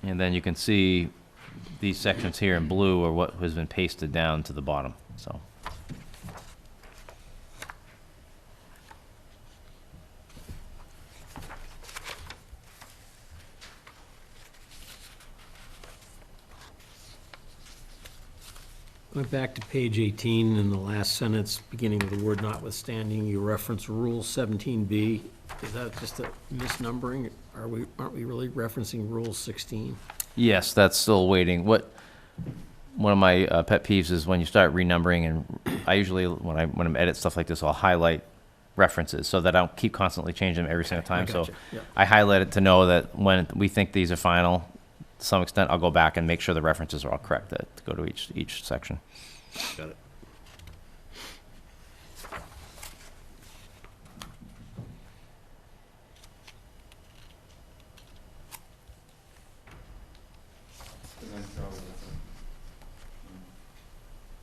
And then you can see these sections here in blue are what has been pasted down to the bottom, so. Going back to page 18, in the last sentence, beginning with the word notwithstanding, you reference Rule 17B. Is that just a misnumbering? Aren't we really referencing Rule 16? Yes, that's still waiting. One of my pet peeves is when you start renumbering, and I usually, when I'm edit stuff like this, I'll highlight references so that I don't keep constantly changing them every single time. So gotcha. Yep. I highlight it to know that when we think these are final, to some extent, I'll go back and make sure the references are all correct to go to each section. Got it.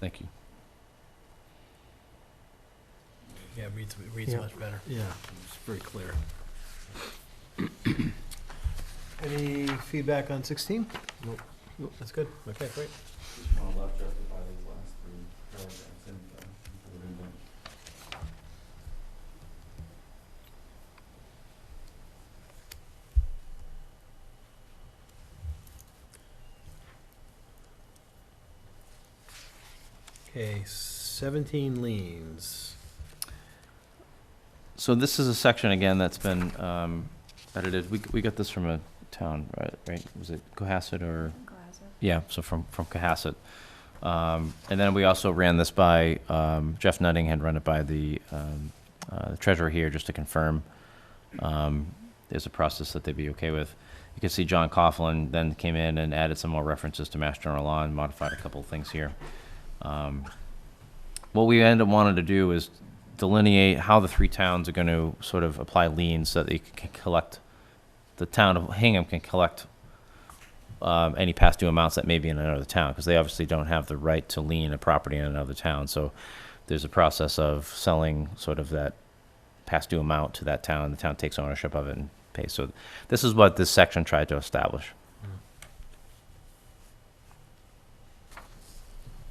Thank you. Yeah, reads Yeah. much better. Yeah, it's very clear. Any feedback on 16? Nope. Nope, that's good. Okay, great. Okay, 17 liens. So this is a section, again, that's been edited. We got this from a town, right? Was it Cohasset or? Yeah, so from Cohasset. And then we also ran this by, Jeff Nutting had run it by the treasurer here, just to confirm there's a process that they'd be okay with. You can see John Coughlin then came in and added some more references to Mass General Law and modified a couple of things here. What we ended up wanting to do is delineate how the three towns are going to sort of apply liens so that they can collect, the town of Hingham can collect any past due amounts that may be in another town, because they obviously don't have the right to lien a property in another town. So there's a process of selling sort of that past due amount to that town. The town takes ownership of it and pays. So this is what this section tried to establish.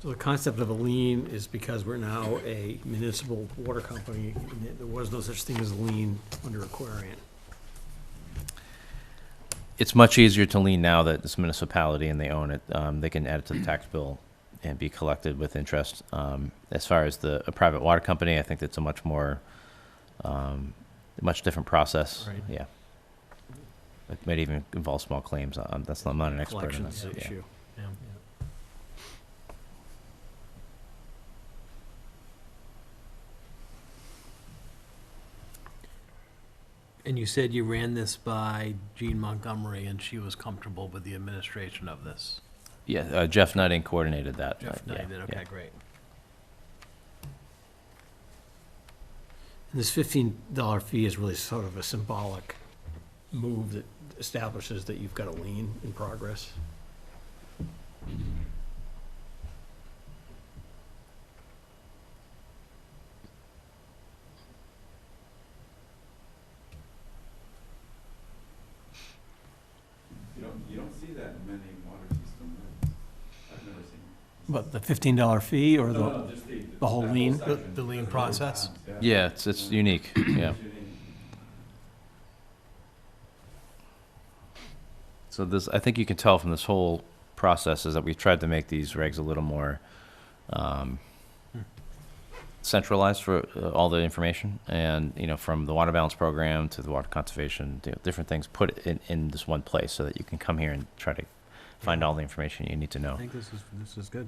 So the concept of a lien is because we're now a municipal water company, and there was no such thing as a lien under Aquarian. It's much easier to lien now that it's a municipality and they own it. They can add it to the tax bill and be collected with interest. As far as a private water company, I think that's a much more, much different process. Right. Yeah. It might even involve small claims. I'm not an expert in Collections this. Yeah. issue. Yeah. And you said you ran this by Jean Montgomery, and she was comfortable with the administration of this? Yeah, Jeff Nutting coordinated that. Jeff Yeah, Knight did, okay, yeah. great. And this $15 fee is really sort of a symbolic move that establishes that you've got a lien in progress. You don't see that in many water system rules. I've never seen it. But the $15 fee or just the whole lien? The lien process? Yeah, it's unique. Yeah. So this, I think you can tell from this whole process is that we've tried to make these regs a little more centralized for all the information, and from the water balance program to the water conservation, different things put in this one place so that you can come here and try to find all the information you need to know. I think this is good.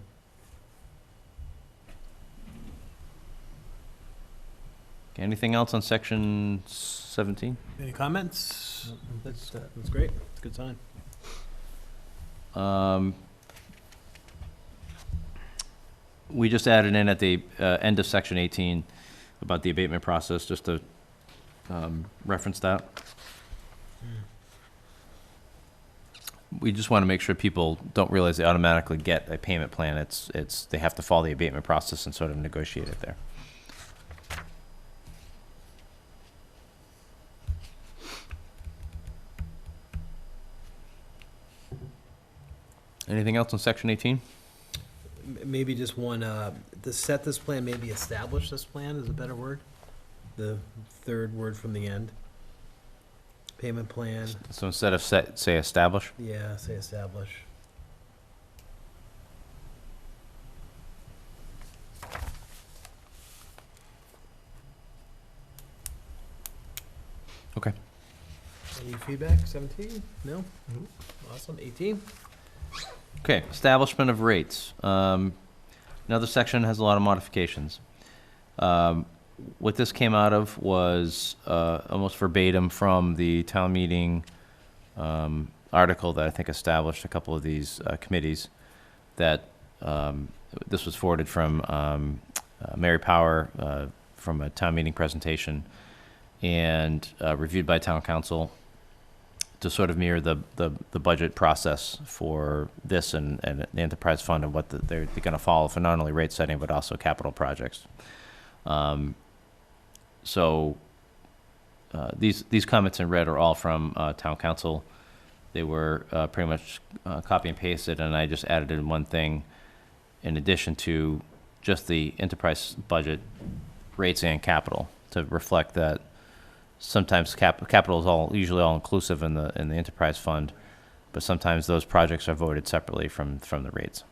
Okay, anything else on section 17? Any comments? That's great. It's a good sign. We just added in at the end of section 18 about the abatement process, just to reference that. We just want to make sure people don't realize they automatically get a payment plan. They have to follow the abatement process and sort of negotiate it there. Anything else on section 18? Maybe just one, to set this plan, maybe establish this plan is a better word. The third word from the end. Payment plan, So instead of say establish? yeah, say establish. Okay. Any feedback? 17? No? Awesome. 18? Okay, establishment of rates. Another section has a lot of modifications. What this came out of was almost verbatim from the town meeting article that I think established a couple of these committees. That this was forwarded from Mary Power from a town meeting presentation and reviewed by town council. to sort of mirror the budget process for this and the enterprise fund and what they're going to follow for not only rate setting, but also capital projects. So these comments in red are all from town council. They were pretty much copy and pasted, and I just added in one thing in addition to just the enterprise budget rates and capital to reflect that sometimes capital is usually all inclusive in the enterprise fund, but sometimes those projects are voted separately from the rates.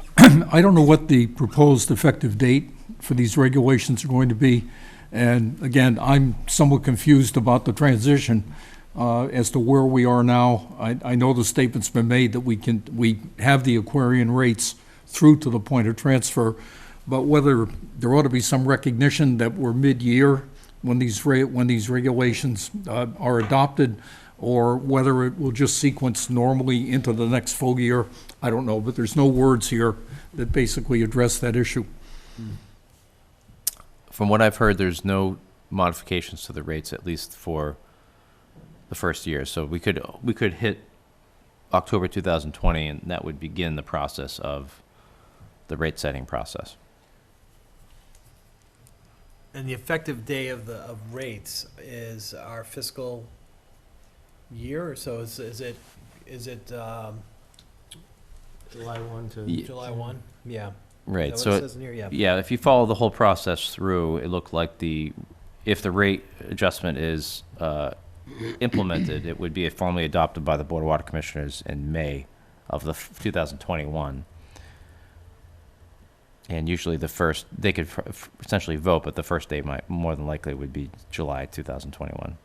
I don't know what the proposed effective date for these regulations are going to be. And again, I'm somewhat confused about the transition as to where we are now. I know the statement's been made that we have the Aquarian rates through to the point of transfer, but whether there ought to be some recognition that we're mid-year when these regulations are adopted, or whether it will just sequence normally into the next full year, I don't know. But there's no words here that basically address that issue. From what I've heard, there's no modifications to the rates, at least for the first year. So we could hit October 2020, and that would begin the process of the rate setting process. And the effective day of rates is our fiscal year, so is it July 1 to. July 1? Yeah. Right. Is that what it So says in here? Yeah. yeah, if you follow the whole process through, it looked like if the rate adjustment is implemented, it would be formally adopted by the Board of Water Commissioners in May of 2021. And usually they could essentially vote, but the first day more than likely would be July 2021.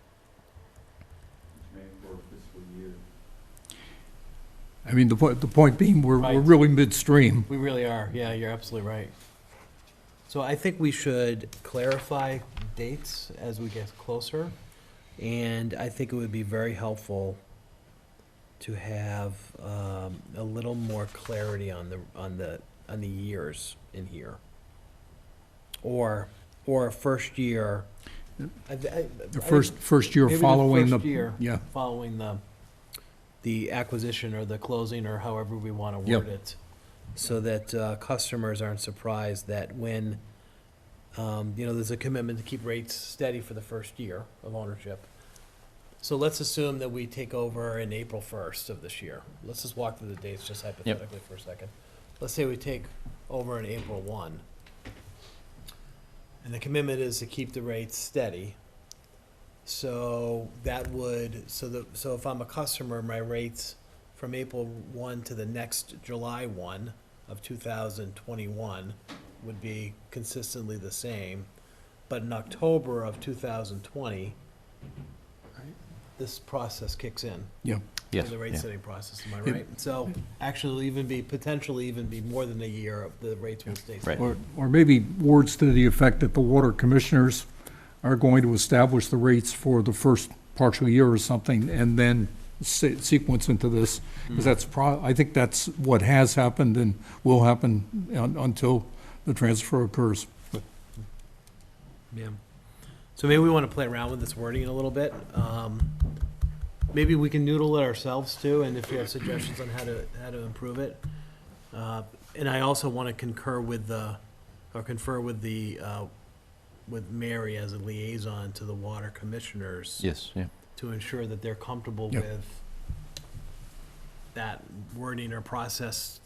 I mean, the point being, we're Right. really midstream. We really are. Yeah, you're absolutely right. So I think we should clarify dates as we get closer. And I think it would be very helpful to have a little more clarity on the years in here. Or a first year. The first year Maybe following first year yeah. following the acquisition or the closing or however we want to Yep. word it, so that customers aren't surprised that when, there's a commitment to keep rates steady for the first year of ownership. So let's assume that we take over in April 1st of this year. Let's just walk through the dates just hypothetically for a second. Let's say we take over in April 1. And the commitment is to keep the rates steady. So that would, so if I'm a customer, my rates from April 1 to the next July 1 of 2021 would be consistently the same. But in October of 2020, this process kicks in. Yeah. Yes. The rate yeah. setting process, am I right? So actually potentially even be more than a year, the rates will stay steady. Right. Or maybe words to the effect that the water commissioners are going to establish the rates for the first partial year or something, and then sequence into this, because I think that's what has happened and will happen until the transfer occurs. But Yeah. So maybe we want to play around with this wording a little bit. Maybe we can noodle it ourselves too, and if you have suggestions on how to improve it. And I also want to confer with Mary as a liaison to the water commissioners Yes. Yeah. to ensure that they're comfortable Yep. with that wording or process.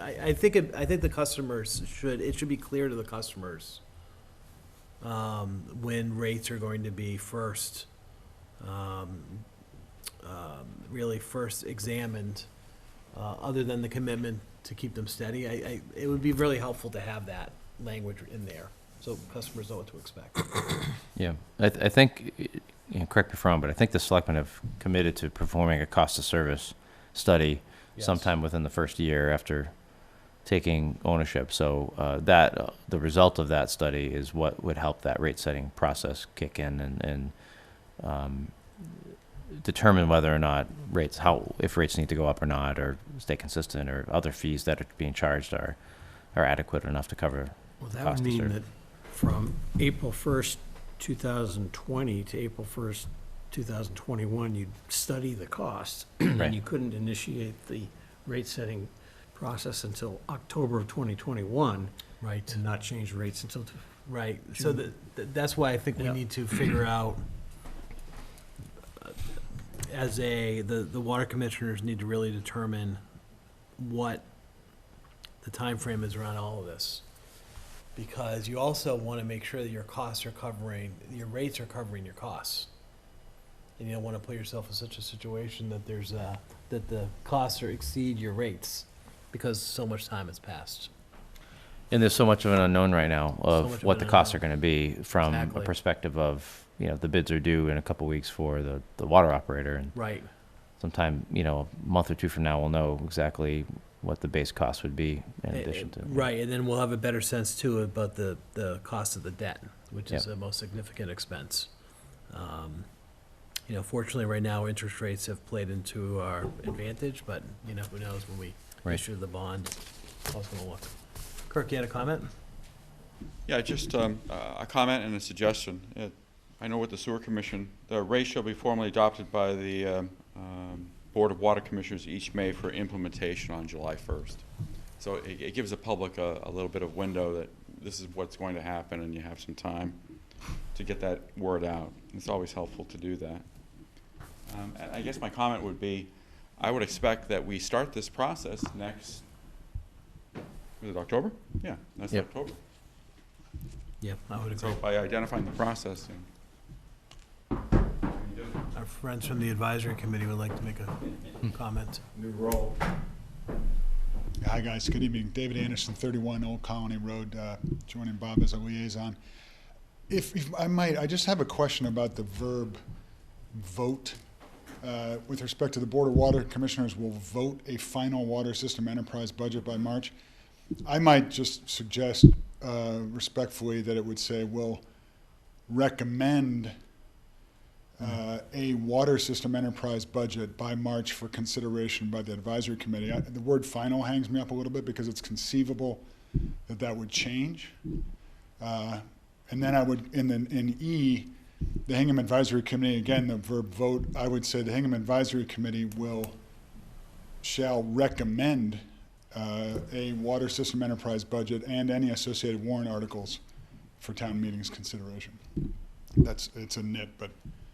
I think the customers it should be clear to the customers when rates are going to be first, really first examined, other than the commitment to keep them steady. It would be really helpful to have that language in there, so customers know what to expect. Yeah, I think, correct me if I'm wrong, but I think the selectmen have committed to performing a cost of service study Yes. sometime within the first year after taking ownership. So the result of that study is what would help that rate setting process kick in and determine whether or not if rates need to go up or not, or stay consistent, or other fees that are being charged are adequate enough to cover. Well, that Cost would to mean serve. that from April 1st, 2020 to April 1st, 2021, you'd study the cost. Right. And you couldn't initiate the rate-setting process until October of 2021 Right. and not change rates until, Right, so that's why I think we Yeah. need to figure out, the water commissioners need to really determine what the time frame is around all of this. Because you also want to make sure that your rates are covering your costs. And you don't want to put yourself in such a situation that that the costs exceed your rates because so much time has passed. And there's so much of an unknown right now So much of of what an the costs are unknown. going to be from Exactly. a perspective of, the bids are due in a couple weeks for the water operator. And Right. sometime, a month or two from now, we'll know exactly what the base cost would be in addition to. Right, and then we'll have a better sense too about the cost of the debt, which is Yep. the most significant expense. Fortunately, right now, interest rates have played into our advantage, but, who knows when we Right. issue the bond, how it's gonna look. Kirk, you had a comment? Yeah, just a comment and a suggestion. I know with the sewer commission, the rate shall be formally adopted by the Board of Water Commissioners each May for implementation on July 1st. So it gives the public a little bit of window that this is what's going to happen, and you have some time to get that word out. It's always helpful to do that. And I guess my comment would be, I would expect that we start this process next, is it October? Yeah, that's Yep. October. Yep, I would So agree. by identifying the process, Our friends from the advisory committee would like to make a comment. new role. Hi, guys. Good evening. David Anderson, 31 Old Colony Road, joining Bob as a liaison. If I might, I just have a question about the verb vote. With respect to the Board of Water Commissioners will vote a final water system enterprise budget by March. I might just suggest respectfully that it would say will recommend a water system enterprise budget by March for consideration by the advisory committee. The word final hangs me up a little bit because it's conceivable that that would change. And then I would, in E, the Hingham Advisory Committee, again, the verb vote, I would say the Hingham Advisory Committee shall recommend a water system enterprise budget and any associated warrant articles for town meetings consideration. It's a nit, but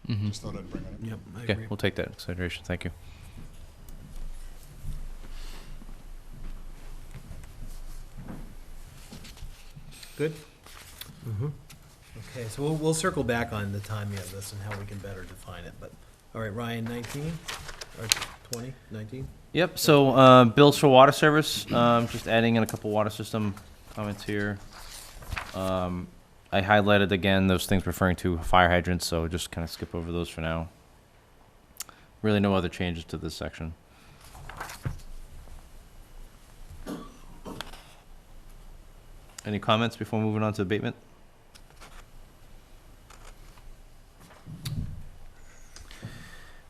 just thought I'd bring it up. Yep, I Okay, agree. we'll take that into consideration. Thank you. Good? Okay, so we'll circle back on the timing of this and how we can better define it, but, all right, Ryan, 19, or 20, 19? Yep, so bills for water service, just adding in a couple water system comments here. I highlighted again those things referring to fire hydrants, so just kind of skip over those for now. Really no other changes to this section. Any comments before moving on to abatement?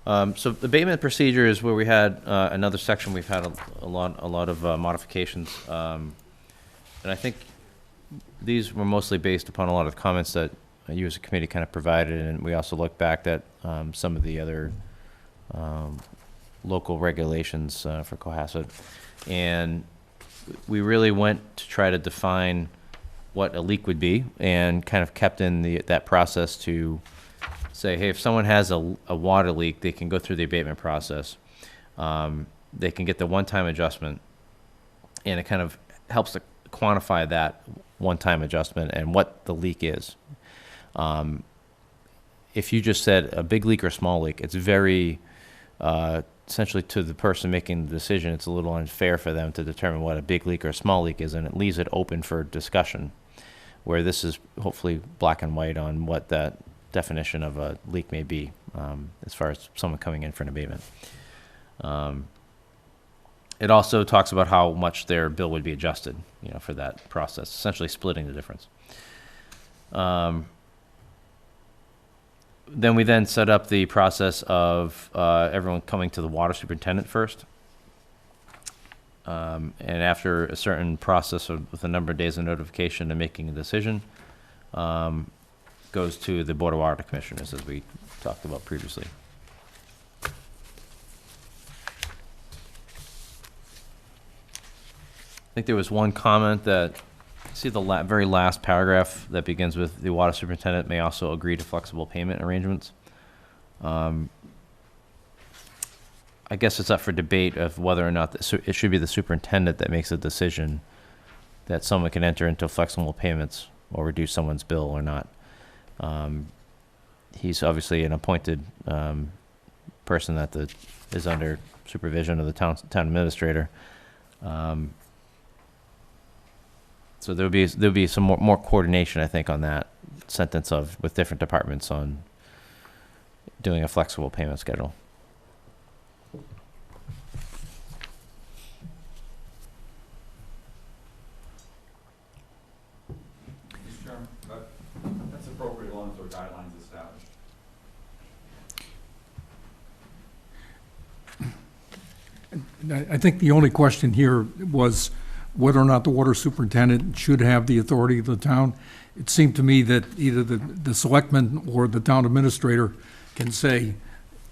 So the abatement procedure is where we had another section, we've had a lot of modifications. And I think these were mostly based upon a lot of comments that you as a committee kind of provided, and we also looked back at some of the other local regulations for Cohasset. And we really went to try to define what a leak would be and kind of kept in that process to say, hey, if someone has a water leak, they can go through the abatement process. They can get the one-time adjustment, and it kind of helps to quantify that one-time adjustment and what the leak is. If you just said a big leak or a small leak, it's very, essentially to the person making the decision, it's a little unfair for them to determine what a big leak or a small leak is, and it leaves it open for discussion, where this is hopefully black and white on what that definition of a leak may be, as far as someone coming in for an abatement. It also talks about how much their bill would be adjusted, for that process, essentially splitting the difference. Then we set up the process of everyone coming to the water superintendent first. And after a certain process with a number of days of notification and making a decision, go goes to the Board of Water Commissioners, as we talked about previously. I think there was one comment that, see the very last paragraph that begins with, "The water superintendent may also agree to flexible payment arrangements." I guess it's up for debate of whether or not it should be the superintendent that makes a decision that someone can enter into flexible payments or reduce someone's bill or not. He's obviously an appointed person that is under supervision of the town administrator. So there'll be some more coordination, I think, on that sentence with different departments on doing a flexible payment schedule. Mr. Chairman, that's appropriate as long as there are guidelines established. I think the only question here was whether or not the water superintendent should have the authority of the town. It seemed to me that either the selectman or the town administrator can say,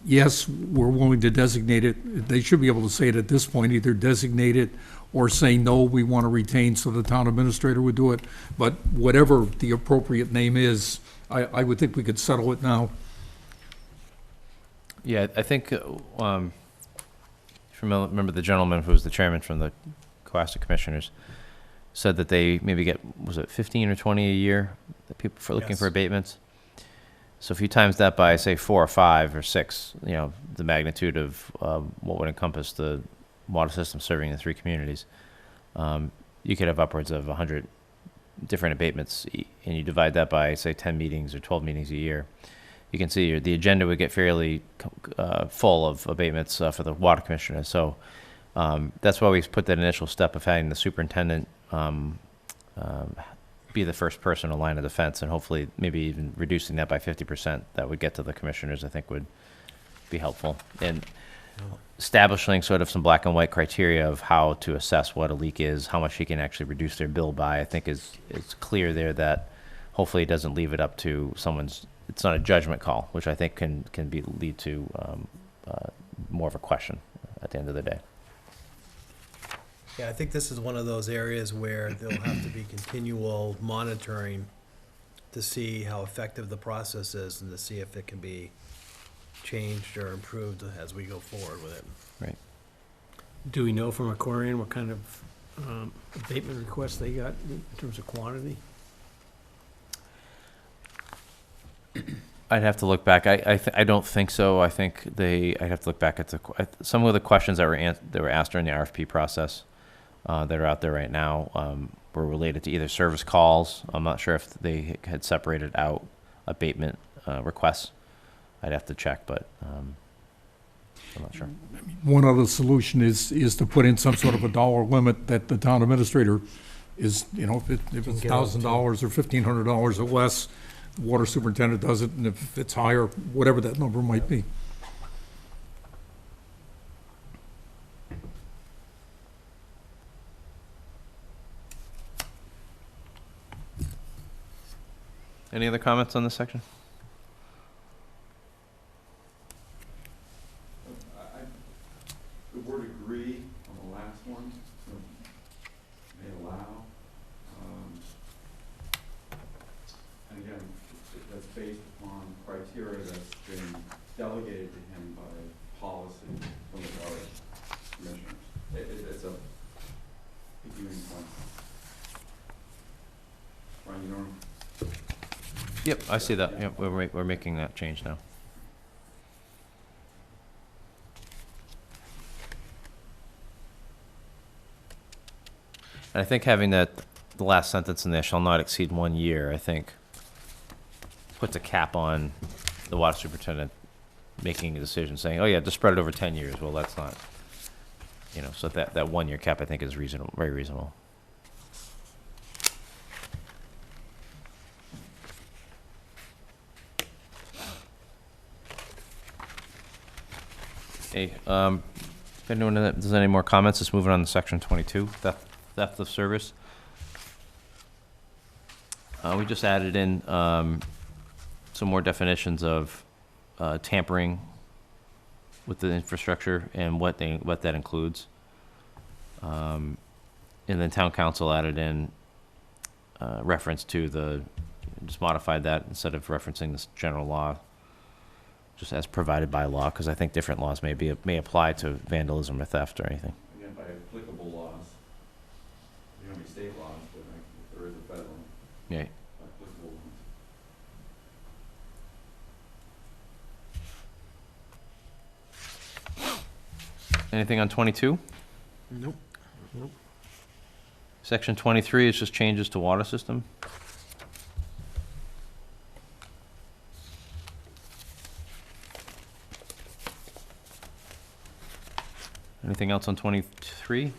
yes, we're willing to designate it. They should be able to say it at this point, either designate it or say, no, we want to retain, so the town administrator would do it. But whatever the appropriate name is, I would think we could settle it now. Yeah, I think, remember the gentleman who was the chairman from the Cohasset Commissioners said that they maybe get, was it 15 or 20 a year, that people for looking for Yes. abatements? So if you times that by, say, 4 or 5 or 6, the magnitude of what would encompass the water system serving the 3 communities, you could have upwards of 100 different abatements, and you divide that by, say, 10 meetings or 12 meetings a year. You can see the agenda would get fairly full of abatements for the water commissioner. So that's why we put that initial step of having the superintendent be the first person in line of defense, and hopefully maybe even reducing that by 50%. That would get to the commissioners, I think, would be helpful. And establishing sort of some black and white criteria of how to assess what a leak is, how much he can actually reduce their bill by, I think it's clear there that hopefully it doesn't leave it up to someone's, it's not a judgment call, which I think can lead to more of a question at the end of the day. Yeah, I think this is one of those areas where there'll have to be continual monitoring to see how effective the process is and to see if it can be changed or improved as we go forward with it. Right. Do we know from Aquarian what kind of abatement requests they got in terms of quantity? I'd have to look back. I don't think so. I think I'd have to look back at some of the questions that were asked during the RFP process that are out there right now were related to either service calls. I'm not sure if they had separated out abatement requests. I'd have to check, but I'm not sure. One other solution is to put in some sort of a dollar limit that the town administrator is, if it's get up to. $1,000 or $1,500 or less, the water superintendent does it, and if it's higher, whatever that number might be. Any other comments on this section? The word agree on the last one, may allow. And again, that's based upon criteria that's been delegated to him by policy from the board of commissioners. It's a beginning point. Ryan, you know? Yep, I see that. Yep, we're making that change now. And I think having the last sentence in there, shall not exceed 1 year, I think puts a cap on the water superintendent making a decision, saying, oh yeah, just spread it over 10 years. Well, that's not, so that 1 year cap, I think, is reasonable, very reasonable. Okay, if anyone has any more comments, let's move on to section 22, theft of service. We just added in some more definitions of tampering with the infrastructure and what that includes. And then town council added in reference to just modified that instead of referencing this general law, just as provided by law, because I think different laws may apply to vandalism or theft or anything. Again, by applicable laws, there don't be state laws, but if there is a federal, Yeah. applicable ones. Anything on 22? Nope. Section 23 is just changes to water system. Anything else on 23?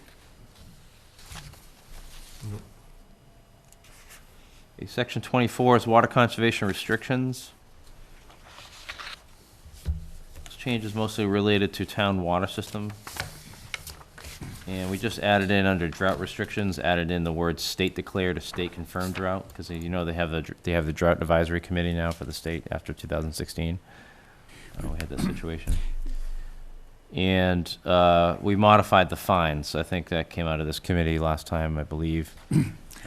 Okay, Section 24 is water conservation restrictions. This change is mostly related to town water system. And we just added in under drought restrictions, added in the words state declared or state confirmed drought, because they have the drought advisory committee now for the state after 2016. We had that situation. And we modified the fines. I think that came out of this committee last time, I believe.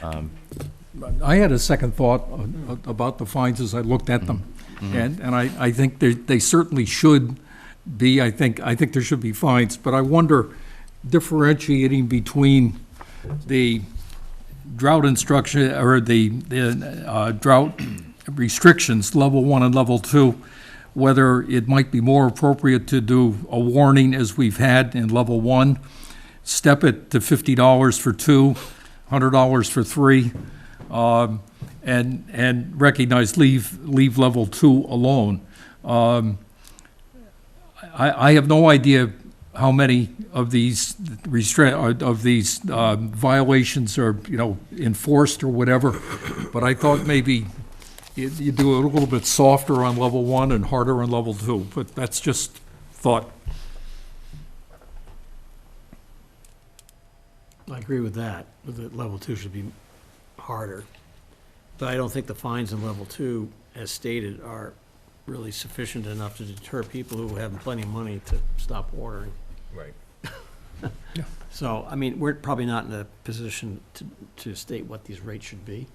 I had a second thought about the fines as I looked at them. And I think they certainly should be, I think there should be fines, but I wonder, differentiating between the drought instruction, or the drought restrictions, level 1 and level 2, whether it might be more appropriate to do a warning as we've had in level 1, step it to $50 for 2, $100 for 3, and recognize leave level 2 alone. I have no idea how many of these violations are, enforced or whatever, but I thought maybe you do it a little bit softer on level 1 and harder on level 2, but that's just thought. I agree with that, that level 2 should be harder. But I don't think the fines in level 2, as stated, are really sufficient enough to deter people who have plenty of money to stop watering. Right. So, I mean, we're probably not in a position to state what these rates should be,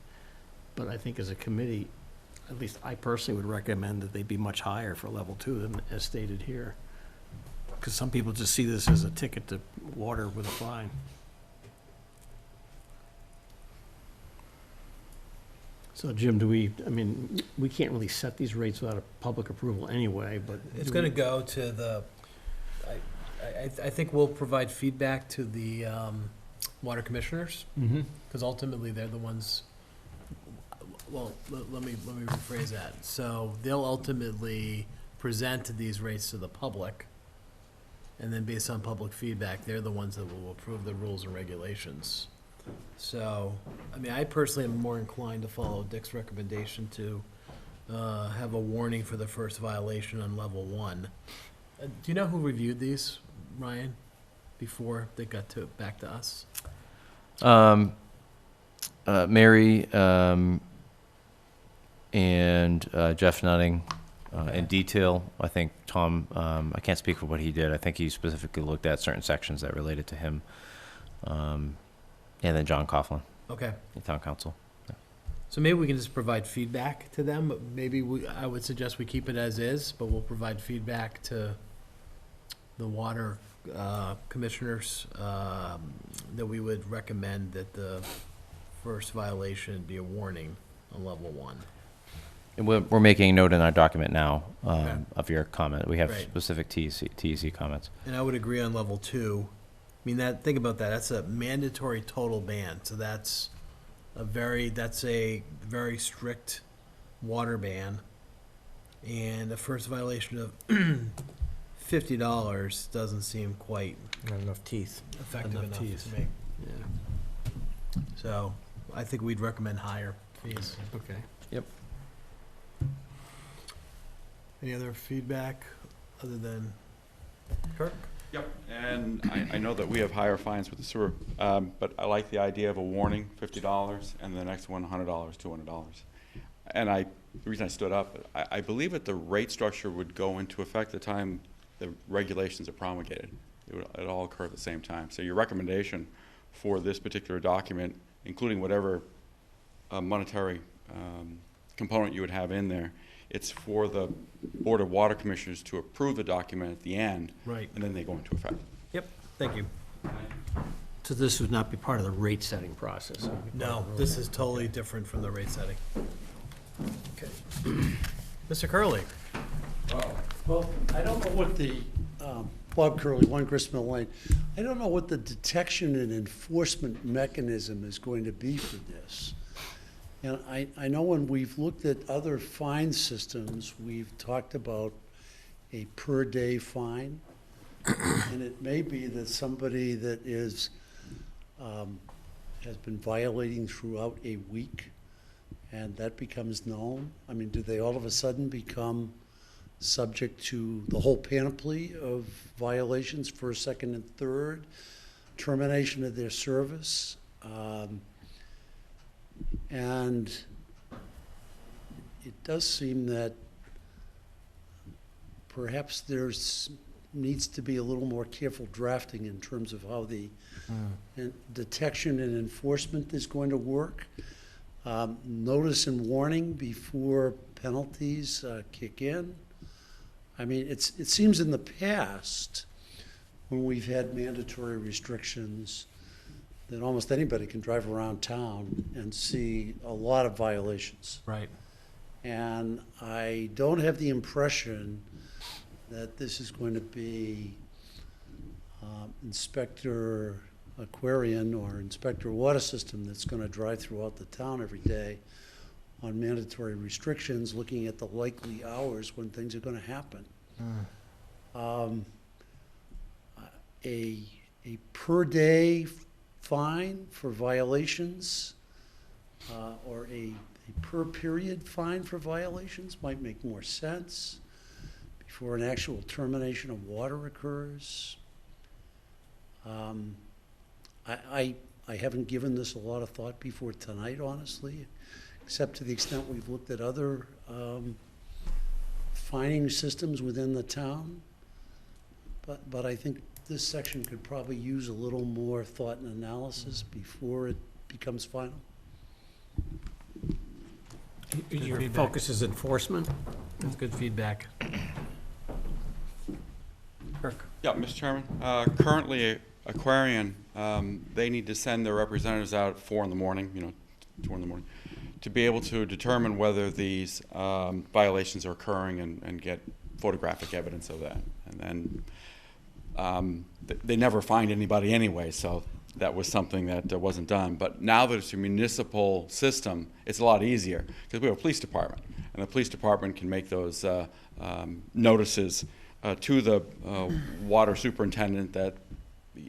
but I think as a committee, at least I personally would recommend that they be much higher for level 2 than as stated here. Because some people just see this as a ticket to water with a fine. So Jim, we can't really set these rates without a public approval anyway, but. It's gonna go to the, I think we'll provide feedback to the water commissioners, Mm-hmm. because ultimately they're the ones, well, let me rephrase that. So they'll ultimately present these rates to the public, and then based on public feedback, they're the ones that will approve the rules and regulations. So, I mean, I personally am more inclined to follow Dick's recommendation to have a warning for the first violation on level 1. Do you know who reviewed these, Ryan, before they got back to us? Mary and Jeff Nutting in detail. I think Tom, I can't speak for what he did. I think he specifically looked at certain sections that related to him. And then John Coughlin, Okay, the town council. so maybe we can just provide feedback to them, but maybe I would suggest we keep it as is, but we'll provide feedback to the water commissioners, that we would recommend that the first violation be a warning on level 1. And we're making a note in our document now Okay. of your comment. We have Right. specific TEC comments. And I would agree on level 2. I mean, think about that, that's a mandatory total ban, so that's a very strict water ban. And the first violation of $50 doesn't seem quite Not enough teeth. effective Enough enough teeth. to me. Yeah. So I think we'd recommend higher fees. Okay. Any other feedback other than Kirk? Yep, and I know that we have higher fines with the sewer, but I like the idea of a warning, $50, and the next one, $100, $200. And the reason I stood up, I believe that the rate structure would go into effect the time the regulations are promulgated. It all occur at the same time. So your recommendation for this particular document, including whatever monetary component you would have in there, it's for the Board of Water Commissioners to approve the document at the end. Right. And then they go into effect. Yep, thank you. So this would not be part of the rate-setting process? It would be part No, of the this rule. is totally different from the rate setting. Okay. Mr. Curley? Well, I don't know what the, Bob Curley, 1 Gristmill Lane, I don't know what the detection and enforcement mechanism is going to be for this. And I know when we've looked at other fine systems, we've talked about a per-day fine. And it may be that somebody that is, has been violating throughout a week, and that becomes known. I mean, do they all of a sudden become subject to the whole panoply of violations, first, second, and third, termination of their service? And it does seem that perhaps there's needs to be a little more careful drafting in terms of how the detection and enforcement is going to work. Notice and warning before penalties kick in. I mean, it seems in the past, when we've had mandatory restrictions, that almost anybody can drive around town and see a lot of violations. Right. And I don't have the impression that this is going to be Inspector Aquarian or Inspector Water System that's going to drive throughout the town every day on mandatory restrictions, looking at the likely hours when things are going to happen. A per-day fine for violations or a per-period fine for violations might make more sense before an actual termination of water occurs. I haven't given this a lot of thought before tonight, honestly, except to the extent we've looked at other fining systems within the town. But I think this section could probably use a little more thought and analysis before it becomes final. Your feedback. focus is enforcement? That's good feedback. Kirk? Yeah, Mr. Chairman, currently Aquarian, they need to send their representatives out at 4 in the morning, 2 in the morning, to be able to determine whether these violations are occurring and get photographic evidence of that. And then they never find anybody anyway, so that was something that wasn't done. But now that it's a municipal system, it's a lot easier because we have a police department, and the police department can make those notices to the water superintendent that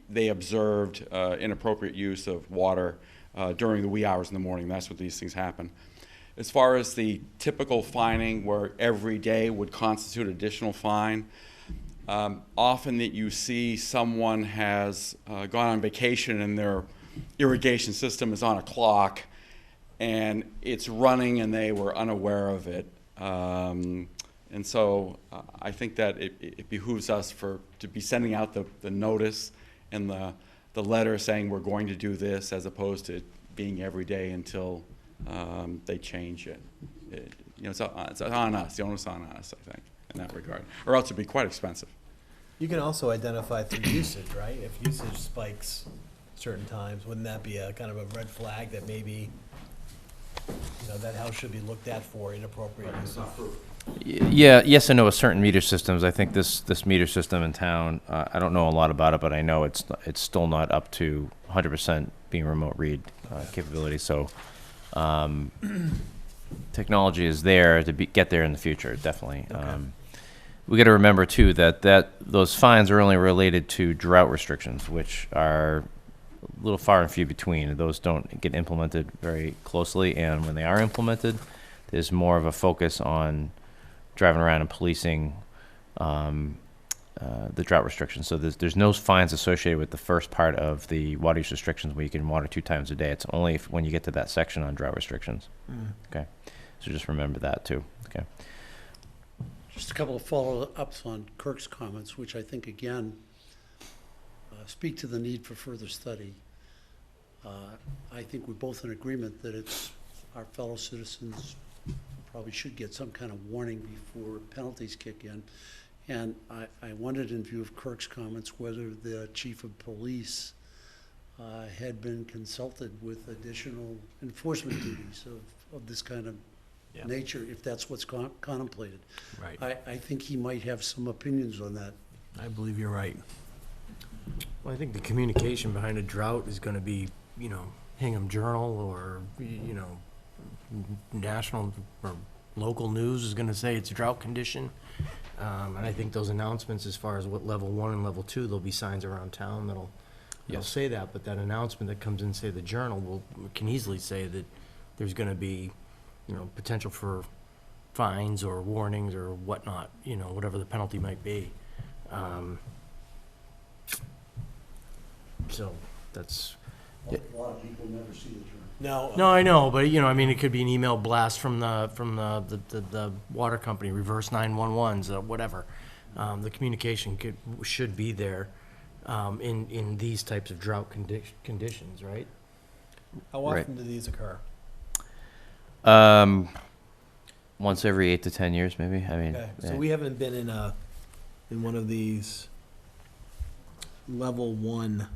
they observed inappropriate use of water during the wee hours in the morning. That's what these things happen. As far as the typical fining where every day would constitute additional fine, often that you see someone has gone on vacation and their irrigation system is on a clock and it's running and they were unaware of it. And so I think that it behooves us to be sending out the notice and the letter saying we're going to do this, as opposed to being every day until they change it. It's on us. The onus is on us, I think, in that regard, or else it'd be quite expensive. You can also identify through usage, right? If usage spikes certain times, wouldn't that be a kind of a red flag that maybe, that house should be looked at for inappropriate use of? Yeah, yes and no with certain meter systems. I think this meter system in town, I don't know a lot about it, but I know it's still not up to 100% being remote read capability. So technology is there to get there in the future, definitely. Okay. We got to remember too that those fines are only related to drought restrictions, which are a little far and few between. Those don't get implemented very closely, and when they are implemented, there's more of a focus on driving around and policing the drought restrictions. So there's no fines associated with the first part of the water use restrictions where you can water 2 times a day. It's only when you get to that section on drought restrictions. Okay. So just remember that too, okay? Just a couple of follow-ups on Kirk's comments, which I think, again, speak to the need for further study. I think we're both in agreement that it's, our fellow citizens probably should get some kind of warning before penalties kick in. And I wondered, in view of Kirk's comments, whether the chief of police had been consulted with additional enforcement duties of this kind of Yeah. nature, if that's what's contemplated. Right. I think he might have some opinions on that. I believe you're right. Well, I think the communication behind a drought is gonna be, you know, Hingham Journal or, you know, national or local news is gonna say it's a drought condition. And I think those announcements, as far as what level 1 and level 2, there'll be signs around town that'll Yes. say that, but that announcement that comes in, say, the Journal, can easily say that there's gonna be, you know, potential for fines or warnings or whatnot, you know, whatever the penalty might be. So, that's, A lot of people never see the journal. No. no, I know, but, you know, I mean, it could be an email blast from the water company, reverse 911s, whatever. The communication should be there, in these types of drought conditions, right? How Right. often do these occur? Once every 8 to 10 years, maybe, I mean. Okay, so yeah. we haven't been in one of these level 1.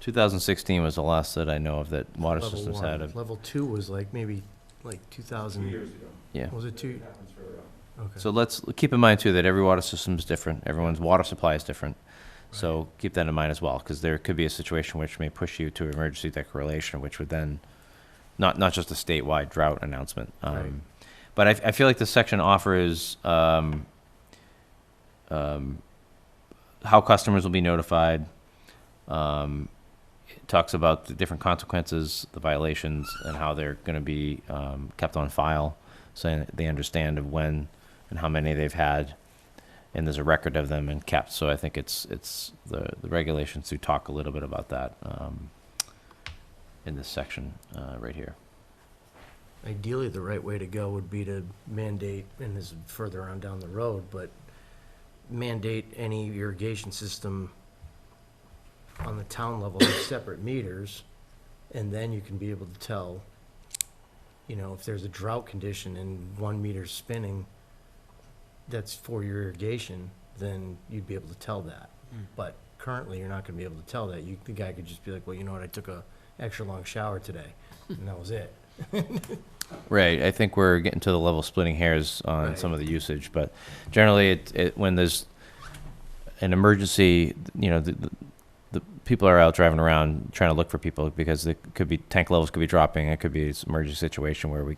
2016 was the last that I know of that water Level systems 1. had a, Level 2 was like maybe, like 2000, yeah. was it 2? Okay. So let's keep in mind too that every water system is different. Everyone's water supply is different. So keep that in mind as well, because there could be a situation which may push you to emergency declaration, which would then, not just a statewide drought announcement. Right. But I feel like this section offers how customers will be notified. It talks about the different consequences, the violations, and how they're going to be kept on file, so they understand of when and how many they've had, and there's a record of them and kept. So I think it's the regulations do talk a little bit about that in this section right here. Ideally, the right way to go would be to mandate, and this is further on down the road, but mandate any irrigation system on the town level with separate meters, and then you can be able to tell, you know, if there's a drought condition and 1 meter's spinning, that's for your irrigation, then you'd be able to tell that. But currently, you're not gonna be able to tell that. The guy could just be like, well, you know what, I took a extra long shower today, and that was it. Right. I think we're getting to the level of splitting hairs on Right. some of the usage, but generally, when there's an emergency, you know, the people are out driving around trying to look for people because it could be tank levels could be dropping. It could be an emergency situation where we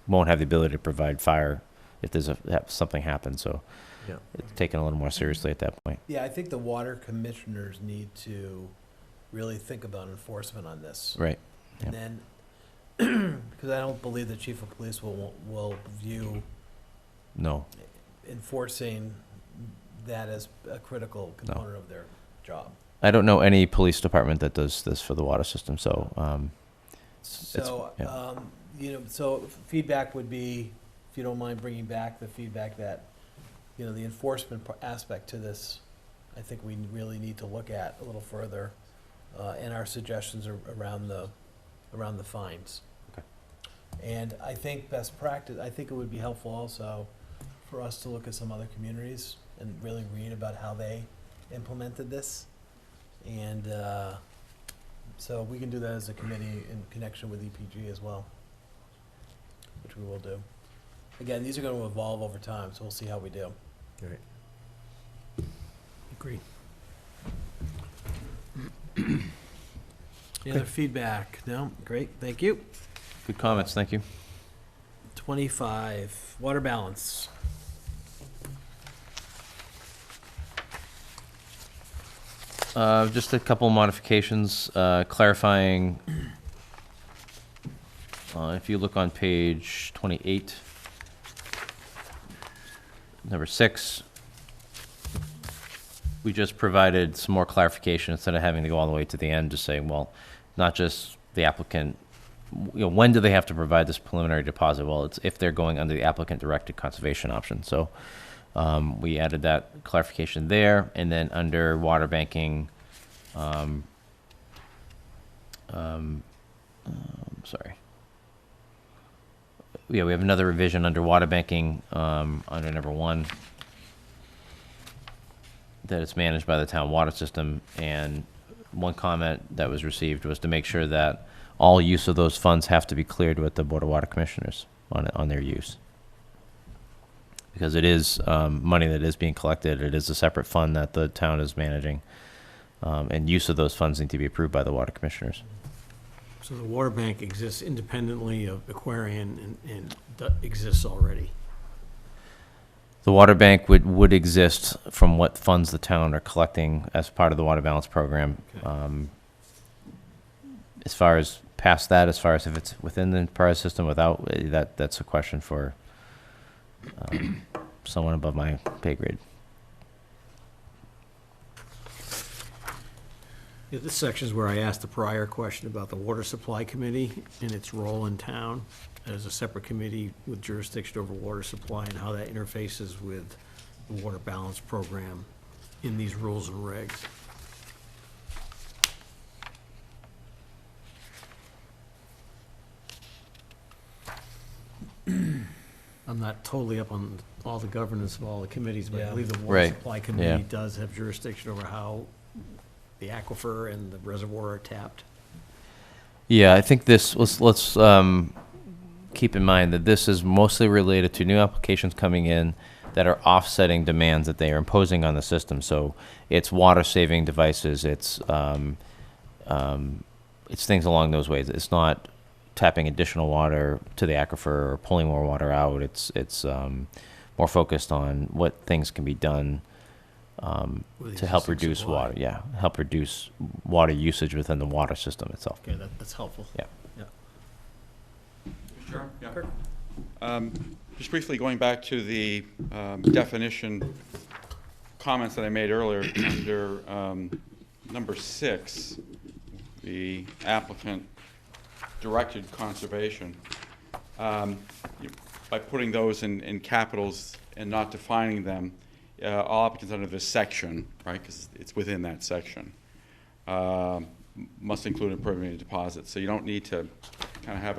won't have the ability to provide fire if there's something happens. So Yeah. it's taken a little more seriously at that point. Yeah, I think the water commissioners need to really think about enforcement on this. Right. And then, because I don't believe the chief of police will view No. enforcing that as a critical component of their job. I don't know any police department that does this for the water system. So So, yeah. you know, so feedback would be, if you don't mind bringing back the feedback that, you know, the enforcement aspect to this, I think we really need to look at a little further, and our suggestions are around the fines. Okay. And I think best practice, I think it would be helpful also for us to look at some other communities and really read about how they implemented this. And, so we can do that as a committee in connection with EPG as well, which we will do. Again, these are going to evolve over time, so we'll see how we do. Right. Agreed. Any other feedback? No? Great, thank you. Good comments. Thank you. 25, water balance. Just a couple modifications, clarifying. If you look on page 28, number 6, we just provided some more clarification instead of having to go all the way to the end, just saying, well, not just the applicant when do they have to provide this preliminary deposit? Well, it's if they're going under the applicant-directed conservation option. So we added that clarification there, and then under water banking, sorry. Yeah, we have another revision under water banking, under number 1, that it's managed by the town water system. And one comment that was received was to make sure that all use of those funds have to be cleared with the Board of Water Commissioners on their use. Because it is money that is being collected. It is a separate fund that the town is managing. And use of those funds need to be approved by the Water Commissioners. So the water bank exists independently of Aquarian and exists already. The water bank would exist from what funds the town are collecting as part of the water balance program. Okay. As far as past that, as far as if it's within the prior system, without, that's a question for someone above my pay grade. Yeah, this section is where I asked the prior question about the Water Supply Committee and its role in town as a separate committee with jurisdiction over water supply and how that interfaces with the water balance program in these rules and regs. I'm not totally up on all the governance of all the committees, but I Yeah. believe the Water Right. Supply Yeah. Committee does have jurisdiction over how the aquifer and the reservoir are tapped. Yeah, I think this, let's keep in mind that this is mostly related to new applications coming in that are offsetting demands that they are imposing on the system. So it's water-saving devices, it's things along those ways. It's not tapping additional water to the aquifer or pulling more water out. It's more focused on what things can be done With to help existing reduce supply. water, help reduce water usage within the water system itself. Okay, that's helpful. Yeah. Sure, yeah. Just briefly going back to the definition comments that I made earlier under number 6, the applicant directed conservation. By putting those in capitals and not defining them, all applicants under this section, right, because it's within that section, must include a preliminary deposit. So you don't need to kind of have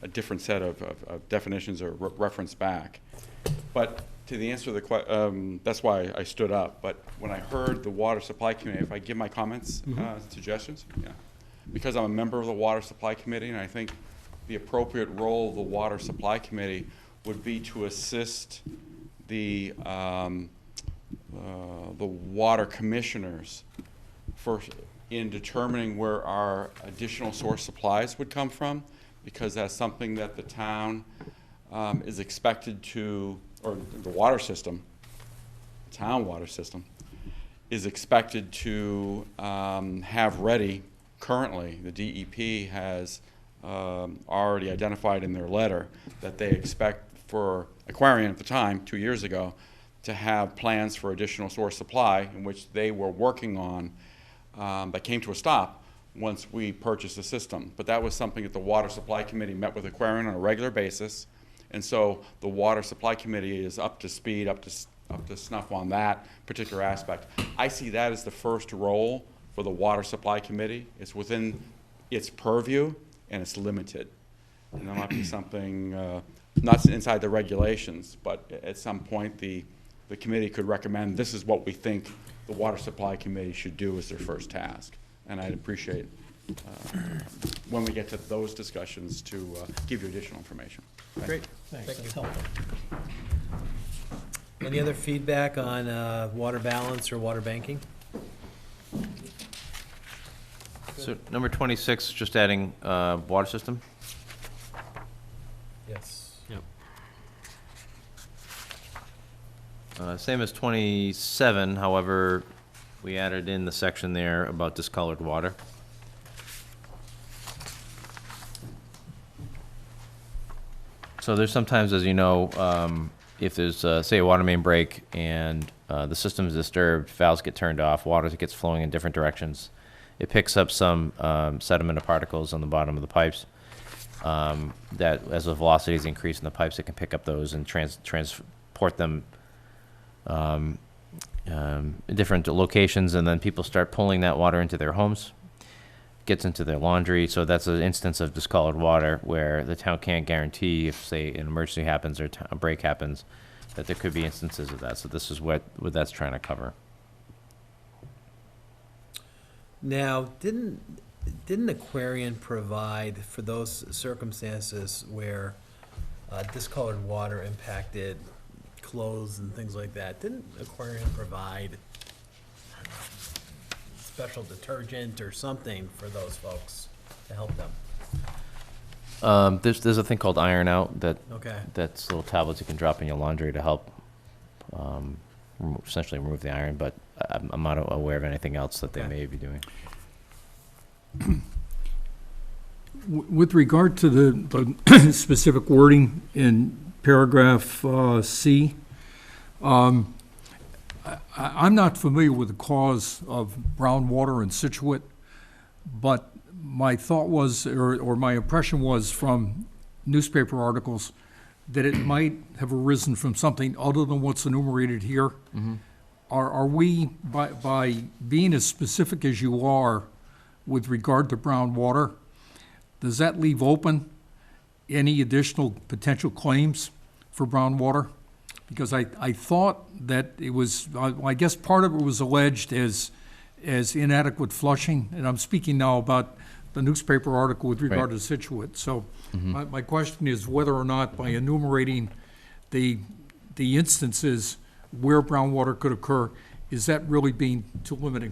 a different set of definitions or reference back. But to the answer to the question, that's why I stood up. But when I heard the Water Supply Committee, if I give my comments, suggestions, yeah. Because I'm a member of the Water Supply Committee, and I think the appropriate role of the Water Supply Committee would be to assist the water commissioners in determining where our additional source supplies would come from, because that's something that the town is expected to, or the water system, town water system, is expected to have ready currently. The DEP has already identified in their letter that they expect for Aquarian at the time, 2 years ago, to have plans for additional source supply, in which they were working on, that came to a stop once we purchased the system. But that was something that the Water Supply Committee met with Aquarian on a regular basis, and so the Water Supply Committee is up to speed, up to snuff on that particular aspect. I see that as the first role for the Water Supply Committee. It's within its purview, and it's limited. And there might be something, not inside the regulations, but at some point the committee could recommend this is what we think the Water Supply Committee should do as their first task. And I'd appreciate when we get to those discussions to give you additional information. Great, thanks, that's helpful. Any other feedback on water balance or water banking? So number 26, just adding water system. Yes. Yep. Same as 27, however, we added in the section there about discolored water. So there's sometimes, as you know, if there's, say, a water main break and the system is disturbed, valves get turned off, water gets flowing in different directions. It picks up some sediment or particles on the bottom of the pipes. that as the velocities increase in the pipes, it can pick up those and transport them in different locations, and then people start pulling that water into their homes, gets into their laundry. So that's an instance of discolored water where the town can't guarantee if, say, an emergency happens or a break happens, that there could be instances of that. So this is what that's trying to cover. Now, didn't Aquarian provide for those circumstances where discolored water impacted clothes and things like that? Didn't Aquarian provide, I don't know, special detergent or something for those folks to help them? There's a thing called Iron Out Okay. that's little tablets you can drop in your laundry to help essentially remove the iron, but I'm not aware of anything else that they Okay. may be doing. With regard to the specific wording in paragraph C, I'm not familiar with the cause of brown water in Situate, but my thought was, or my impression was from newspaper articles, that it might have arisen from something other than what's enumerated here. Are we, by being as specific as you are with regard to brown water, does that leave open any additional potential claims for brown water? Because I thought that it was, I guess part of it was alleged as inadequate flushing, and I'm speaking now about the newspaper article with regard to Situate. So my question is whether or not by enumerating the instances where brown water could occur, is that really being too limiting?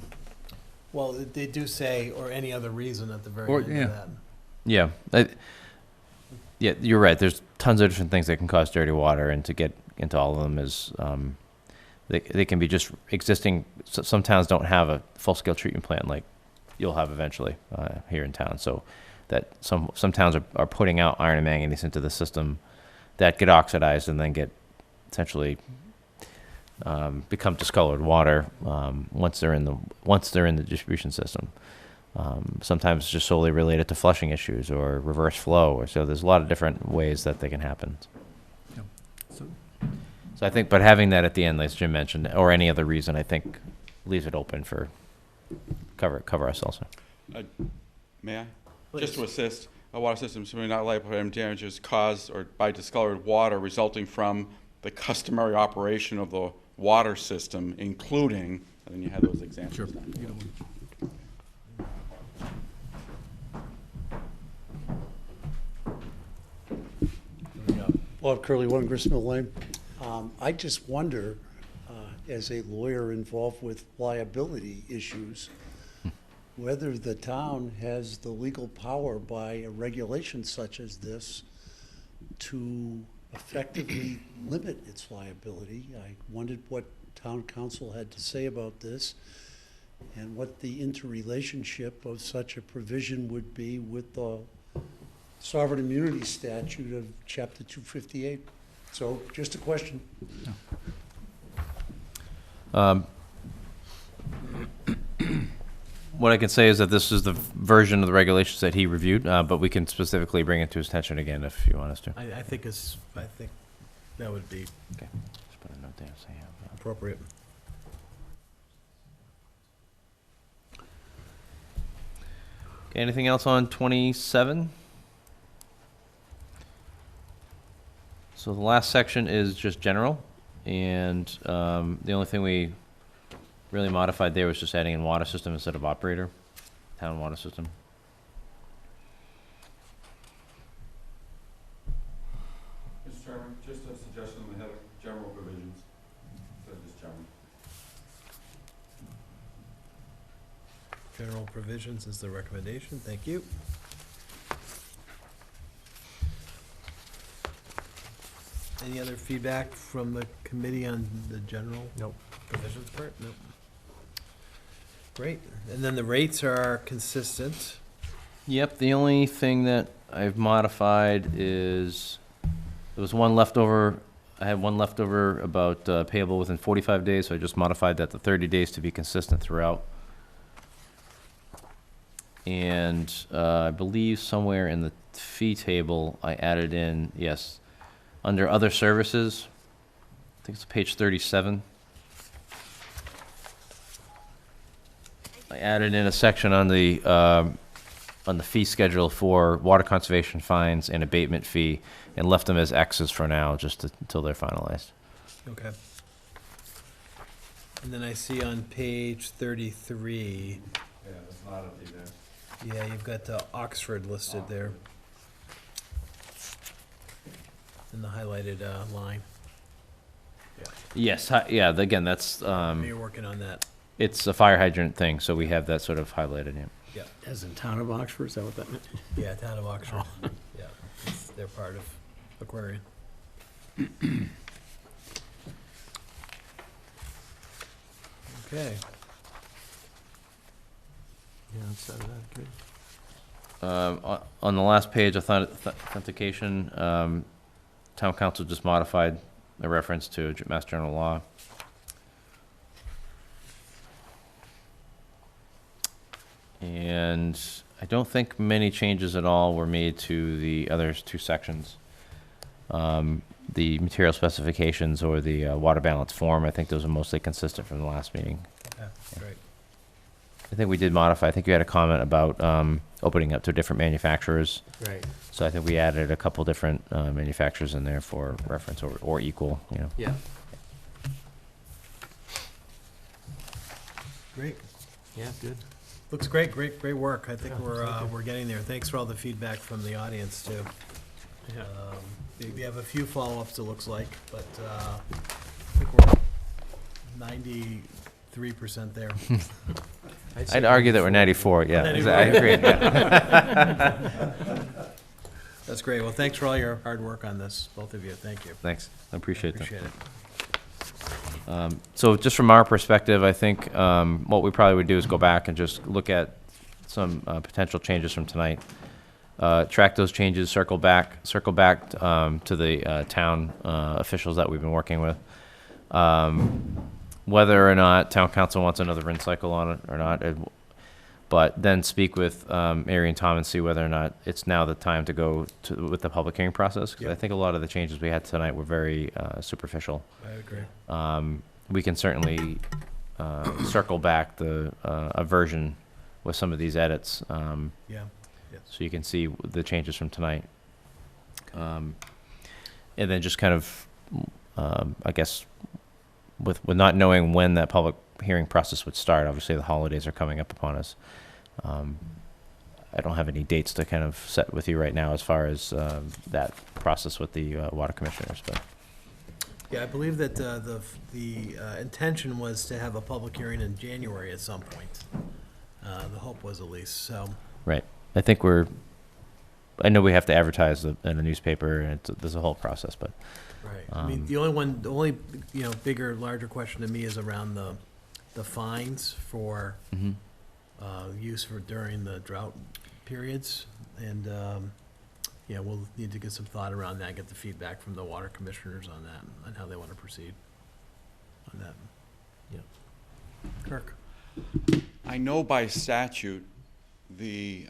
Well, they do say, or any other reason at the very Or- end yeah. of that. Yeah, yeah, you're right. There's tons of different things that can cause dirty water, and to get into all of them is they can be just existing. Some towns don't have a full-scale treatment plant like you'll have eventually here in town. So that some towns are putting out iron and manganese into the system that get oxidized and then get essentially become discolored water once they're in the distribution system. Sometimes it's just solely related to flushing issues or reverse flow, or so there's a lot of different ways that they can happen. Yeah. So- So I think, but having that at the end, as Jim mentioned, or any other reason, I think leaves it open for cover us also. May I? Please. Just to assist, a water system is not liable for any damages caused or by discolored water resulting from the customary operation of the water system, including, and then you have those examples. Sure. now. Bob Curley, 1 Gristmill Lane. I just wonder, as a lawyer involved with liability issues, whether the town has the legal power by a regulation such as this to effectively limit its liability. I wondered what town council had to say about this and what the interrelationship of such a provision would be with the sovereign immunity statute of Chapter 258. So, just a question. What I can say is that this is the version of the regulations that he reviewed, but we can specifically bring it to his attention again if you want us to. I think that would be Okay. Just put a note there. So you have, appropriate. Okay, anything else on 27? So the last section is just general, and the only thing we really modified there was just adding in water system instead of operator, town water system. Mr. Chairman, just a suggestion on the header, general provisions, instead of just general. General provisions is the recommendation. Thank you. Any other feedback from the committee on the general Nope. provisions part? Nope. Great. And then the rates are consistent. Yep, the only thing that I've modified is, there was one leftover, I had one leftover about payable within 45 days, so I just modified that to 30 days to be consistent throughout. And I believe somewhere in the fee table, I added in, yes, under other services, I think it's page 37. I added in a section on the fee schedule for water conservation fines and abatement fee, and left them as X's for now, until they're finalized. Okay. And then I see on page 33, Yeah, that's not updated there. yeah, you've got Oxford listed there. In the highlighted line. Yes, yeah, again, that's, You're working on that. it's a fire hydrant thing, so we have that sort of highlighted, yeah. Yeah. As in town of Oxford, is that what that meant? Yeah, town of Oxford. Yeah, they're part of Aquarian. Okay. Yeah, outside of that, good. On the last page, authentication, town council just modified the reference to Mass General Law. And I don't think many changes at all were made to the other two sections. The material specifications or the water balance form, I think those are mostly consistent from the last meeting. Okay, great. I think we did modify, I think you had a comment about opening up to different manufacturers. Right, So I think we added a couple different manufacturers in there for reference or equal, you know. yeah, Great. yeah, good. Looks great, great work. I think we're getting there. Thanks for all the feedback from the audience, too. Yeah. We have a few follow-ups, it looks like, but I think we're 93% there. say I'd argue that we're 94, yeah. 94. I agree, yeah. That's great. Well, thanks for all your hard work on this, both of you. Thank you. Thanks, I appreciate that. Appreciate it. So just from our perspective, I think what we probably would do is go back and just look at some potential changes from tonight. Track those changes, circle back to the town officials that we've been working with. Whether or not town council wants another rinse cycle on it or not, but then speak with Mary and Tom and see whether or not it's now the time to go with the public hearing process. 'Cause I Yep. think a lot of the changes we had tonight were very superficial. I agree. We can certainly circle back a version with some of these edits, Yeah. so you can see the changes from tonight. And then just kind of, I guess, with not knowing when that public hearing process would start, obviously the holidays are coming up upon us. I don't have any dates to kind of set with you right now as far as that process with the water commissioners, but. Yeah, I believe that the intention was to have a public hearing in January at some point. The hope was at least, so. Right. I think I know we have to advertise in a newspaper, and there's a whole process, but. Right. I mean, the only, bigger, larger question to me is around the fines for use for during the drought periods. And, we'll need to get some thought around that, get the feedback from the water commissioners on that, on how they want to proceed on that. Yeah. Kirk? I know by statute, the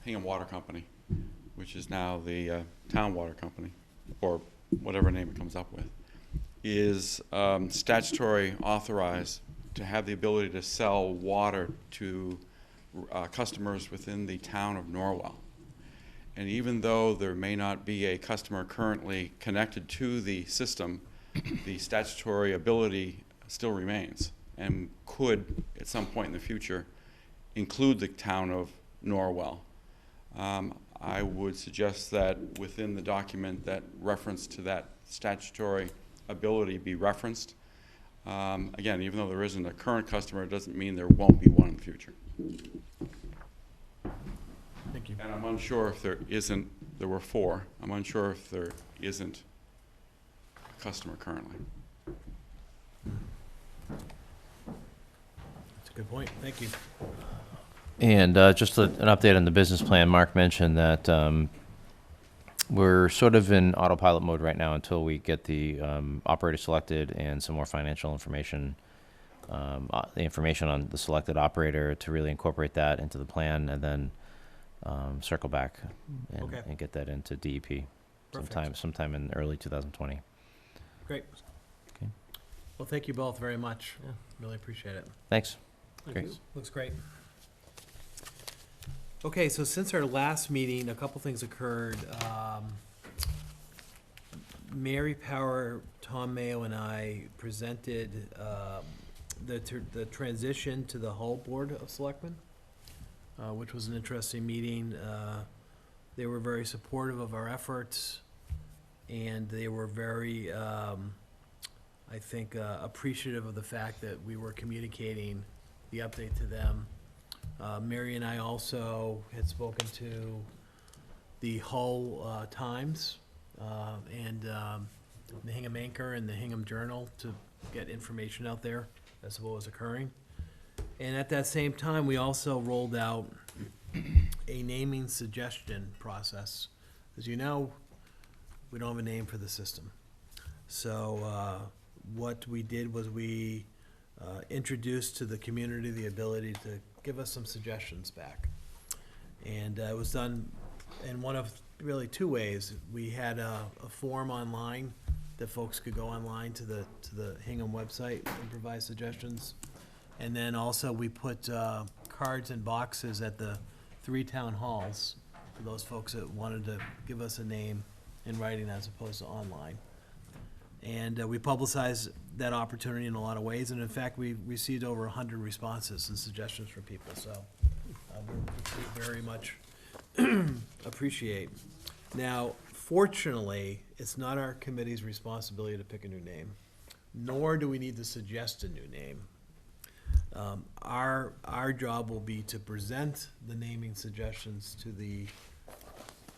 Hingham Water Company, which is now the Town Water Company, or whatever name it comes up with, is statutory authorized to have the ability to sell water to customers within the town of Norwell. And even though there may not be a customer currently connected to the system, the statutory ability still remains and could, at some point in the future, include the town of Norwell. I would suggest that within the document that reference to that statutory ability be referenced. Again, even though there isn't a current customer, it doesn't mean there won't be one in the future. Thank you. And I'm unsure if there were 4. I'm unsure if there isn't a customer currently. That's a good point. Thank you. And just an update on the business plan. Mark mentioned that we're sort of in autopilot mode right now until we get the operator selected and some more financial information the information on the selected operator to really incorporate that into the plan, and then circle back Okay. and get that into DEP Perfect. sometime in early 2020. Great. Okay. Well, thank you both very much. Yeah. Really appreciate it. Thanks. Thank Great. you. Looks great. Okay, so since our last meeting, a couple things occurred. Mary Power, Tom Mayo, and I presented the transition to the Hull Board of Selectmen, which was an interesting meeting. They were very supportive of our efforts, and they were very, I think, appreciative of the fact that we were communicating the update to them. Mary and I also had spoken to the Hull Times and the Hingham Anchor and the Hingham Journal to get information out there as to what was occurring. And at that same time, we also rolled out a naming suggestion process. As you know, we don't have a name for the system. So what we did was we introduced to the community the ability to give us some suggestions back. And it was done in one of really two ways. We had a form online that folks could go online to the Hingham website and provide suggestions. And then also we put cards and boxes at the 3 town halls for those folks that wanted to give us a name in writing as opposed to online. And we publicized that opportunity in a lot of ways, and in fact, we received over 100 responses and suggestions from people, so we very much appreciate. Now, fortunately, it's not our committee's responsibility to pick a new name, nor do we need to suggest a new name. Our job will be to present the naming suggestions to the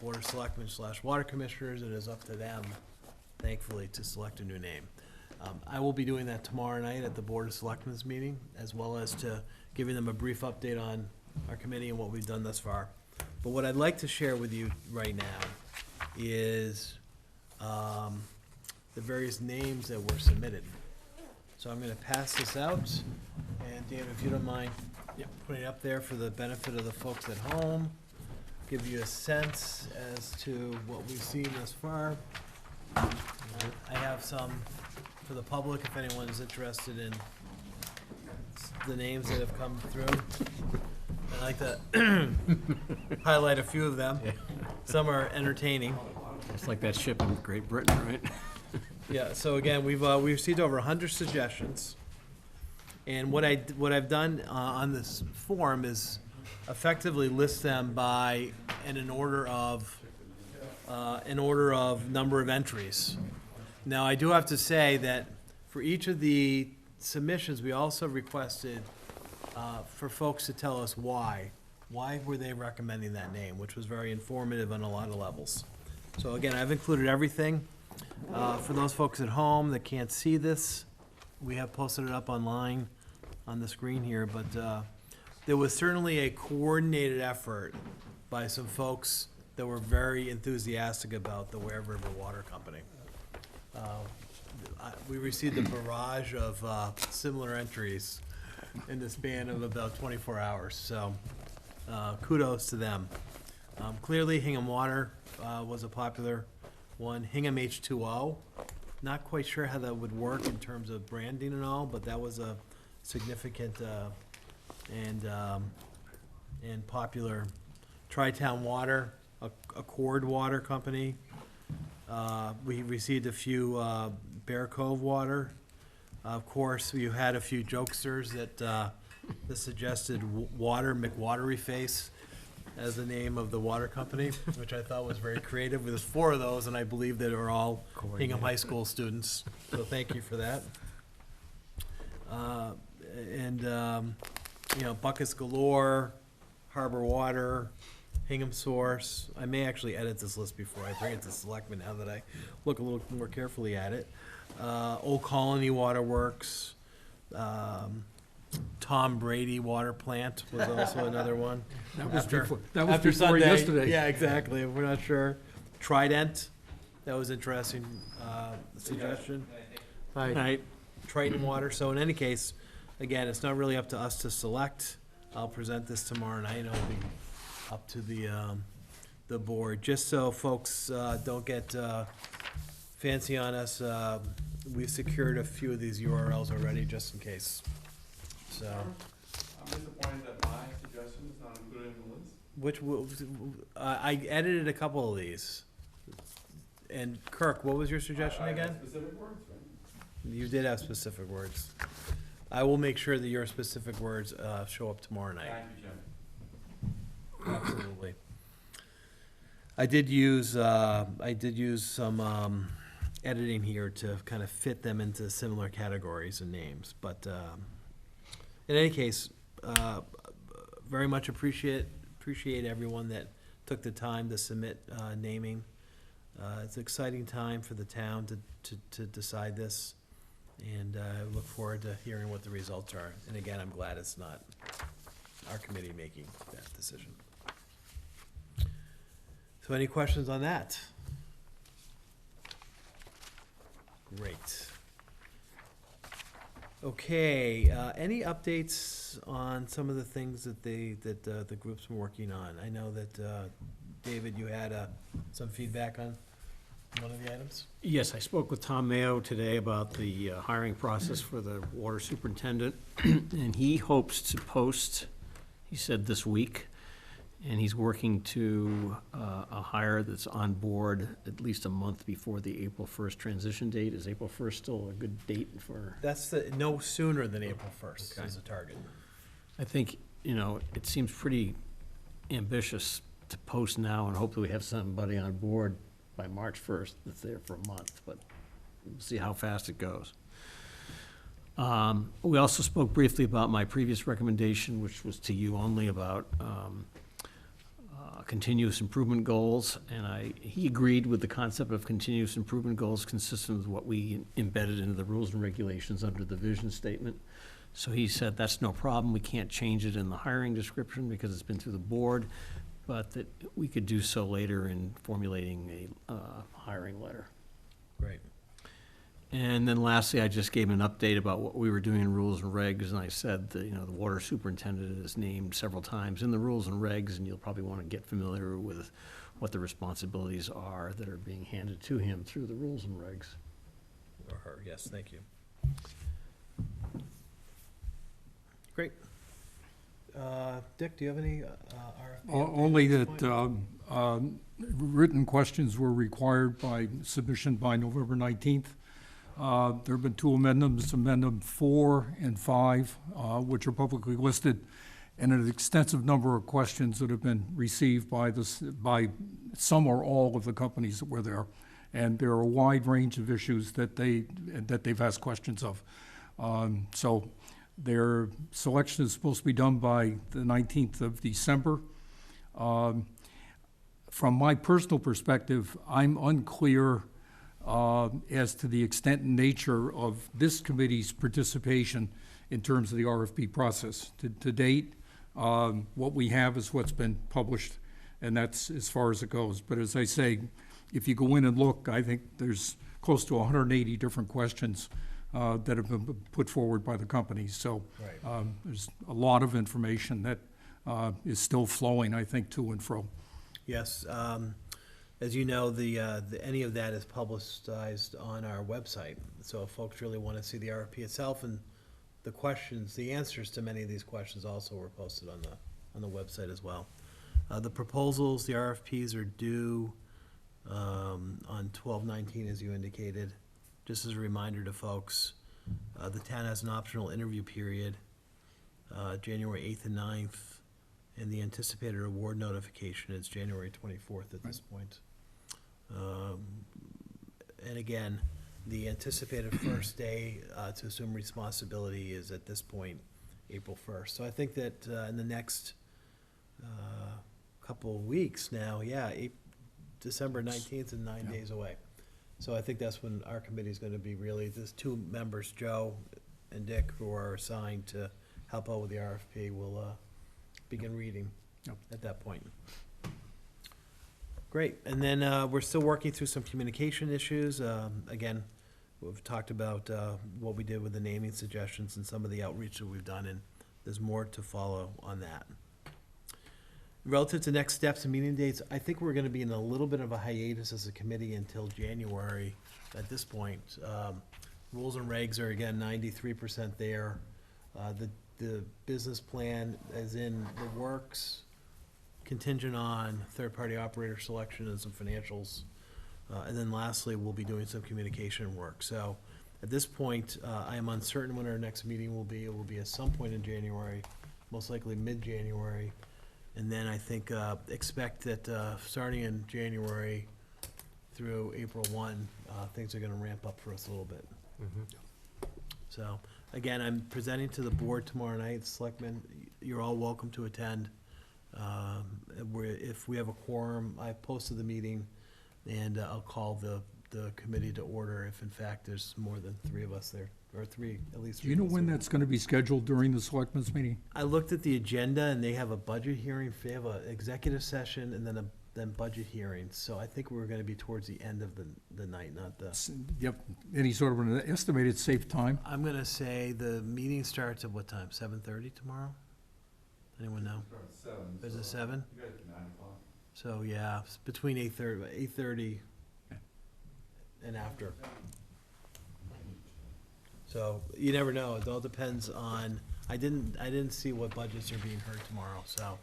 Board of Selectmen / Water Commissioners. It is up to them, thankfully, to select a new name. I will be doing that tomorrow night at the Board of Selectmen's meeting, as well as to giving them a brief update on our committee and what we've done thus far. But what I'd like to share with you right now is the various names that were submitted. So I'm going to pass this out, and David, if you don't mind putting it up there for the benefit of the folks at home, give you a sense as to what we've seen thus far. I have some for the public, if anyone is interested in the names that have come through. I'd like to highlight a few of them. Some are entertaining. It's like that ship in Great Britain, right? Yeah, so again, we've received over 100 suggestions. And what I've done on this form is effectively list them by, in order of number of entries. Now, I do have to say that for each of the submissions, we also requested for folks to tell us why. Why were they recommending that name, which was very informative on a lot of levels. So again, I've included everything. For those folks at home that can't see this, we have posted it up online on the screen here, but there was certainly a coordinated effort by some folks that were very enthusiastic about the Ware River Water Company. We received a barrage of similar entries in the span of about 24 hours, so kudos to them. Clearly, Hingham Water was a popular one. Hingham H2O, not quite sure how that would work in terms of branding and all, but that was a significant and popular. Tri-Town Water, Accord Water Company. We received a few Bear Cove Water. Of course, you had a few jokesters that suggested Water McWatery Face as the name of the water company, which I thought was very creative. There's 4 of those, and I believe they were all Hingham High School students, so thank you for that. Buckets Galore, Harbor Water, Hingham Source. I may actually edit this list before I bring it to Selectmen now that I look a little more carefully at it. Old Colony Waterworks, Tom Brady Water Plant was also another one. That was After- before, that was after before Sunday. yesterday. Yeah, exactly. We're not sure. Trident, that was interesting suggestion. Hi. Right. Triton Water. So in any case, again, it's not really up to us to select. I'll present this tomorrow night, and it'll be up to the board. Just so folks don't get fancy on us, we've secured a few of these URLs already, just in case. So, I'm disappointed that my suggestion is not included in the list. I edited a couple of these. And Kirk, what was your suggestion I had again? specific words, right? You did have specific words. I will make sure that your specific words show up tomorrow night. Thank you, Jim. Absolutely. I did use some editing here to kind of fit them into similar categories and names. But in any case, very much appreciate everyone that took the time to submit naming. It's an exciting time for the town to decide this, and I look forward to hearing what the results are. And again, I'm glad it's not our committee making that decision. So any questions on that? Great. Okay, any updates on some of the things that the group's been working on? I know that, David, you had some feedback on one of the items? Yes, I spoke with Tom Mayo today about the hiring process for the water superintendent, and he hopes to post, he said this week, and he's working to a hire that's on board at least a month before the April 1st transition date. Is April 1st still a good date for? That's no sooner than April 1st is the target. I think, it seems pretty ambitious to post now and hopefully we have somebody on board by March 1st that's there for a month, but we'll see how fast it goes. We also spoke briefly about my previous recommendation, which was to you only, about continuous improvement goals, and he agreed with the concept of continuous improvement goals consistent with what we embedded into the rules and regulations under the vision statement. So he said that's no problem, we can't change it in the hiring description because it's been through the board, but that we could do so later in formulating a hiring letter. Great. And then lastly, I just gave an update about what we were doing in rules and regs, and I said that, the water superintendent is named several times in the rules and regs, and you'll probably want to get familiar with what the responsibilities are that are being handed to him through the rules and regs. Or her, yes, thank you. Great. Dick, do you have any RFP? Only updates at this that written questions were required by submission by November 19th. There have been two amendments, Amendment 4 and 5, which are publicly listed, and an extensive number of questions that have been received by some or all of the companies that were there. And there are a wide range of issues that they've asked questions of. So their selection is supposed to be done by the 19th of December. From my personal perspective, I'm unclear as to the extent and nature of this committee's participation in terms of the RFP process. To date, what we have is what's been published, and that's as far as it goes. But as I say, if you go in and look, I think there's close to 180 different questions that have been put forward by the companies. So Right. there's a lot of information that is still flowing, I think, to and fro. Yes, as you know, any of that is publicized on our website. So if folks really want to see the RFP itself and the questions, the answers to many of these questions also were posted on the website as well. The proposals, the RFPs are due on 12/19, as you indicated. Just as a reminder to folks, the town has an optional interview period, January 8th and 9th, and the anticipated award notification is January 24th at this point. And again, the anticipated first day to assume responsibility is at this point, April 1st. So I think that in the next couple of weeks now, December 19th and 9 days away. So I think that's when our committee is going to be really, there's two members, Joe and Dick, who are assigned to help out with the RFP, will begin reading at that point. Great, and then we're still working through some communication issues. Again, We've talked about what we did with the naming suggestions and some of the outreach that we've done, and there's more to follow on that. Relative to next steps and meeting dates, I think we're gonna be in a little bit of a hiatus as a committee until January at this point. Rules and regs are again 93% there. The business plan is in the works, contingent on third-party operator selection and some financials. And then lastly, we'll be doing some communication work. So at this point, I am uncertain when our next meeting will be. It will be at some point in January, most likely mid-January. And then I think, expect that starting in January through April 1, things are going to ramp up for us a little bit. So, again, I'm presenting to the board tomorrow night, Selectmen. You're all welcome to attend. If we have a quorum, I've posted the meeting, and I'll call the committee to order if in fact there's more than 3 of us there, or at least Do 3 you know of us when there. that's going to be scheduled during the selectmen's meeting? I looked at the agenda, and they have a budget hearing, they have an executive session, and then budget hearings. So I think we're gonna be towards the end of the night, not the, Yep, any sort of an estimated safe time? I'm gonna say the meeting starts at what time, 7:30 tomorrow? Anyone know? Is it 7? You guys do 9 o'clock. So, yeah, it's between 8:30 and after. So, you never know, it all depends on, I didn't see what budgets are being heard tomorrow, so,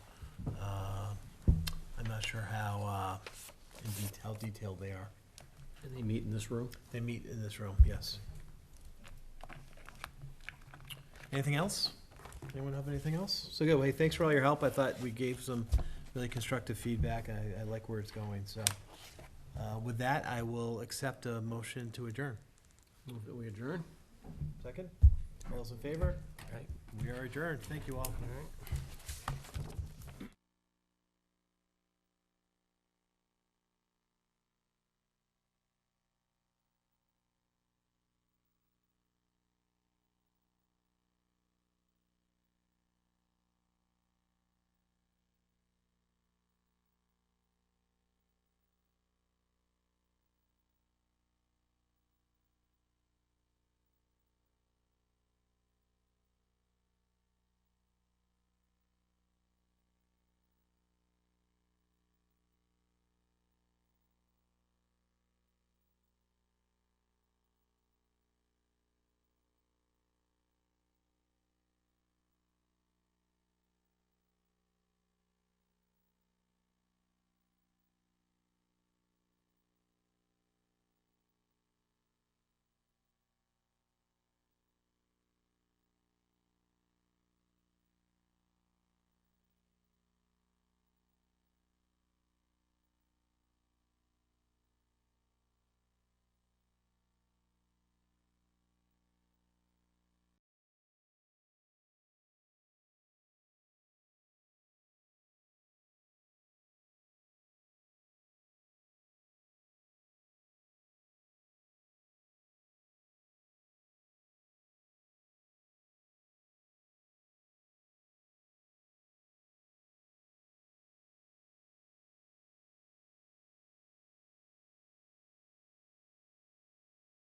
I'm not sure how detailed they are. And they meet in this room? They meet in this room, yes. Anything else? Anyone have anything else? So good, well, hey, thanks for all your help. I thought we gave some really constructive feedback. I like where it's going, so. With that, I will accept a motion to adjourn. Move that we adjourn? Second? All those in favor? Right. We are adjourned. Thank you all.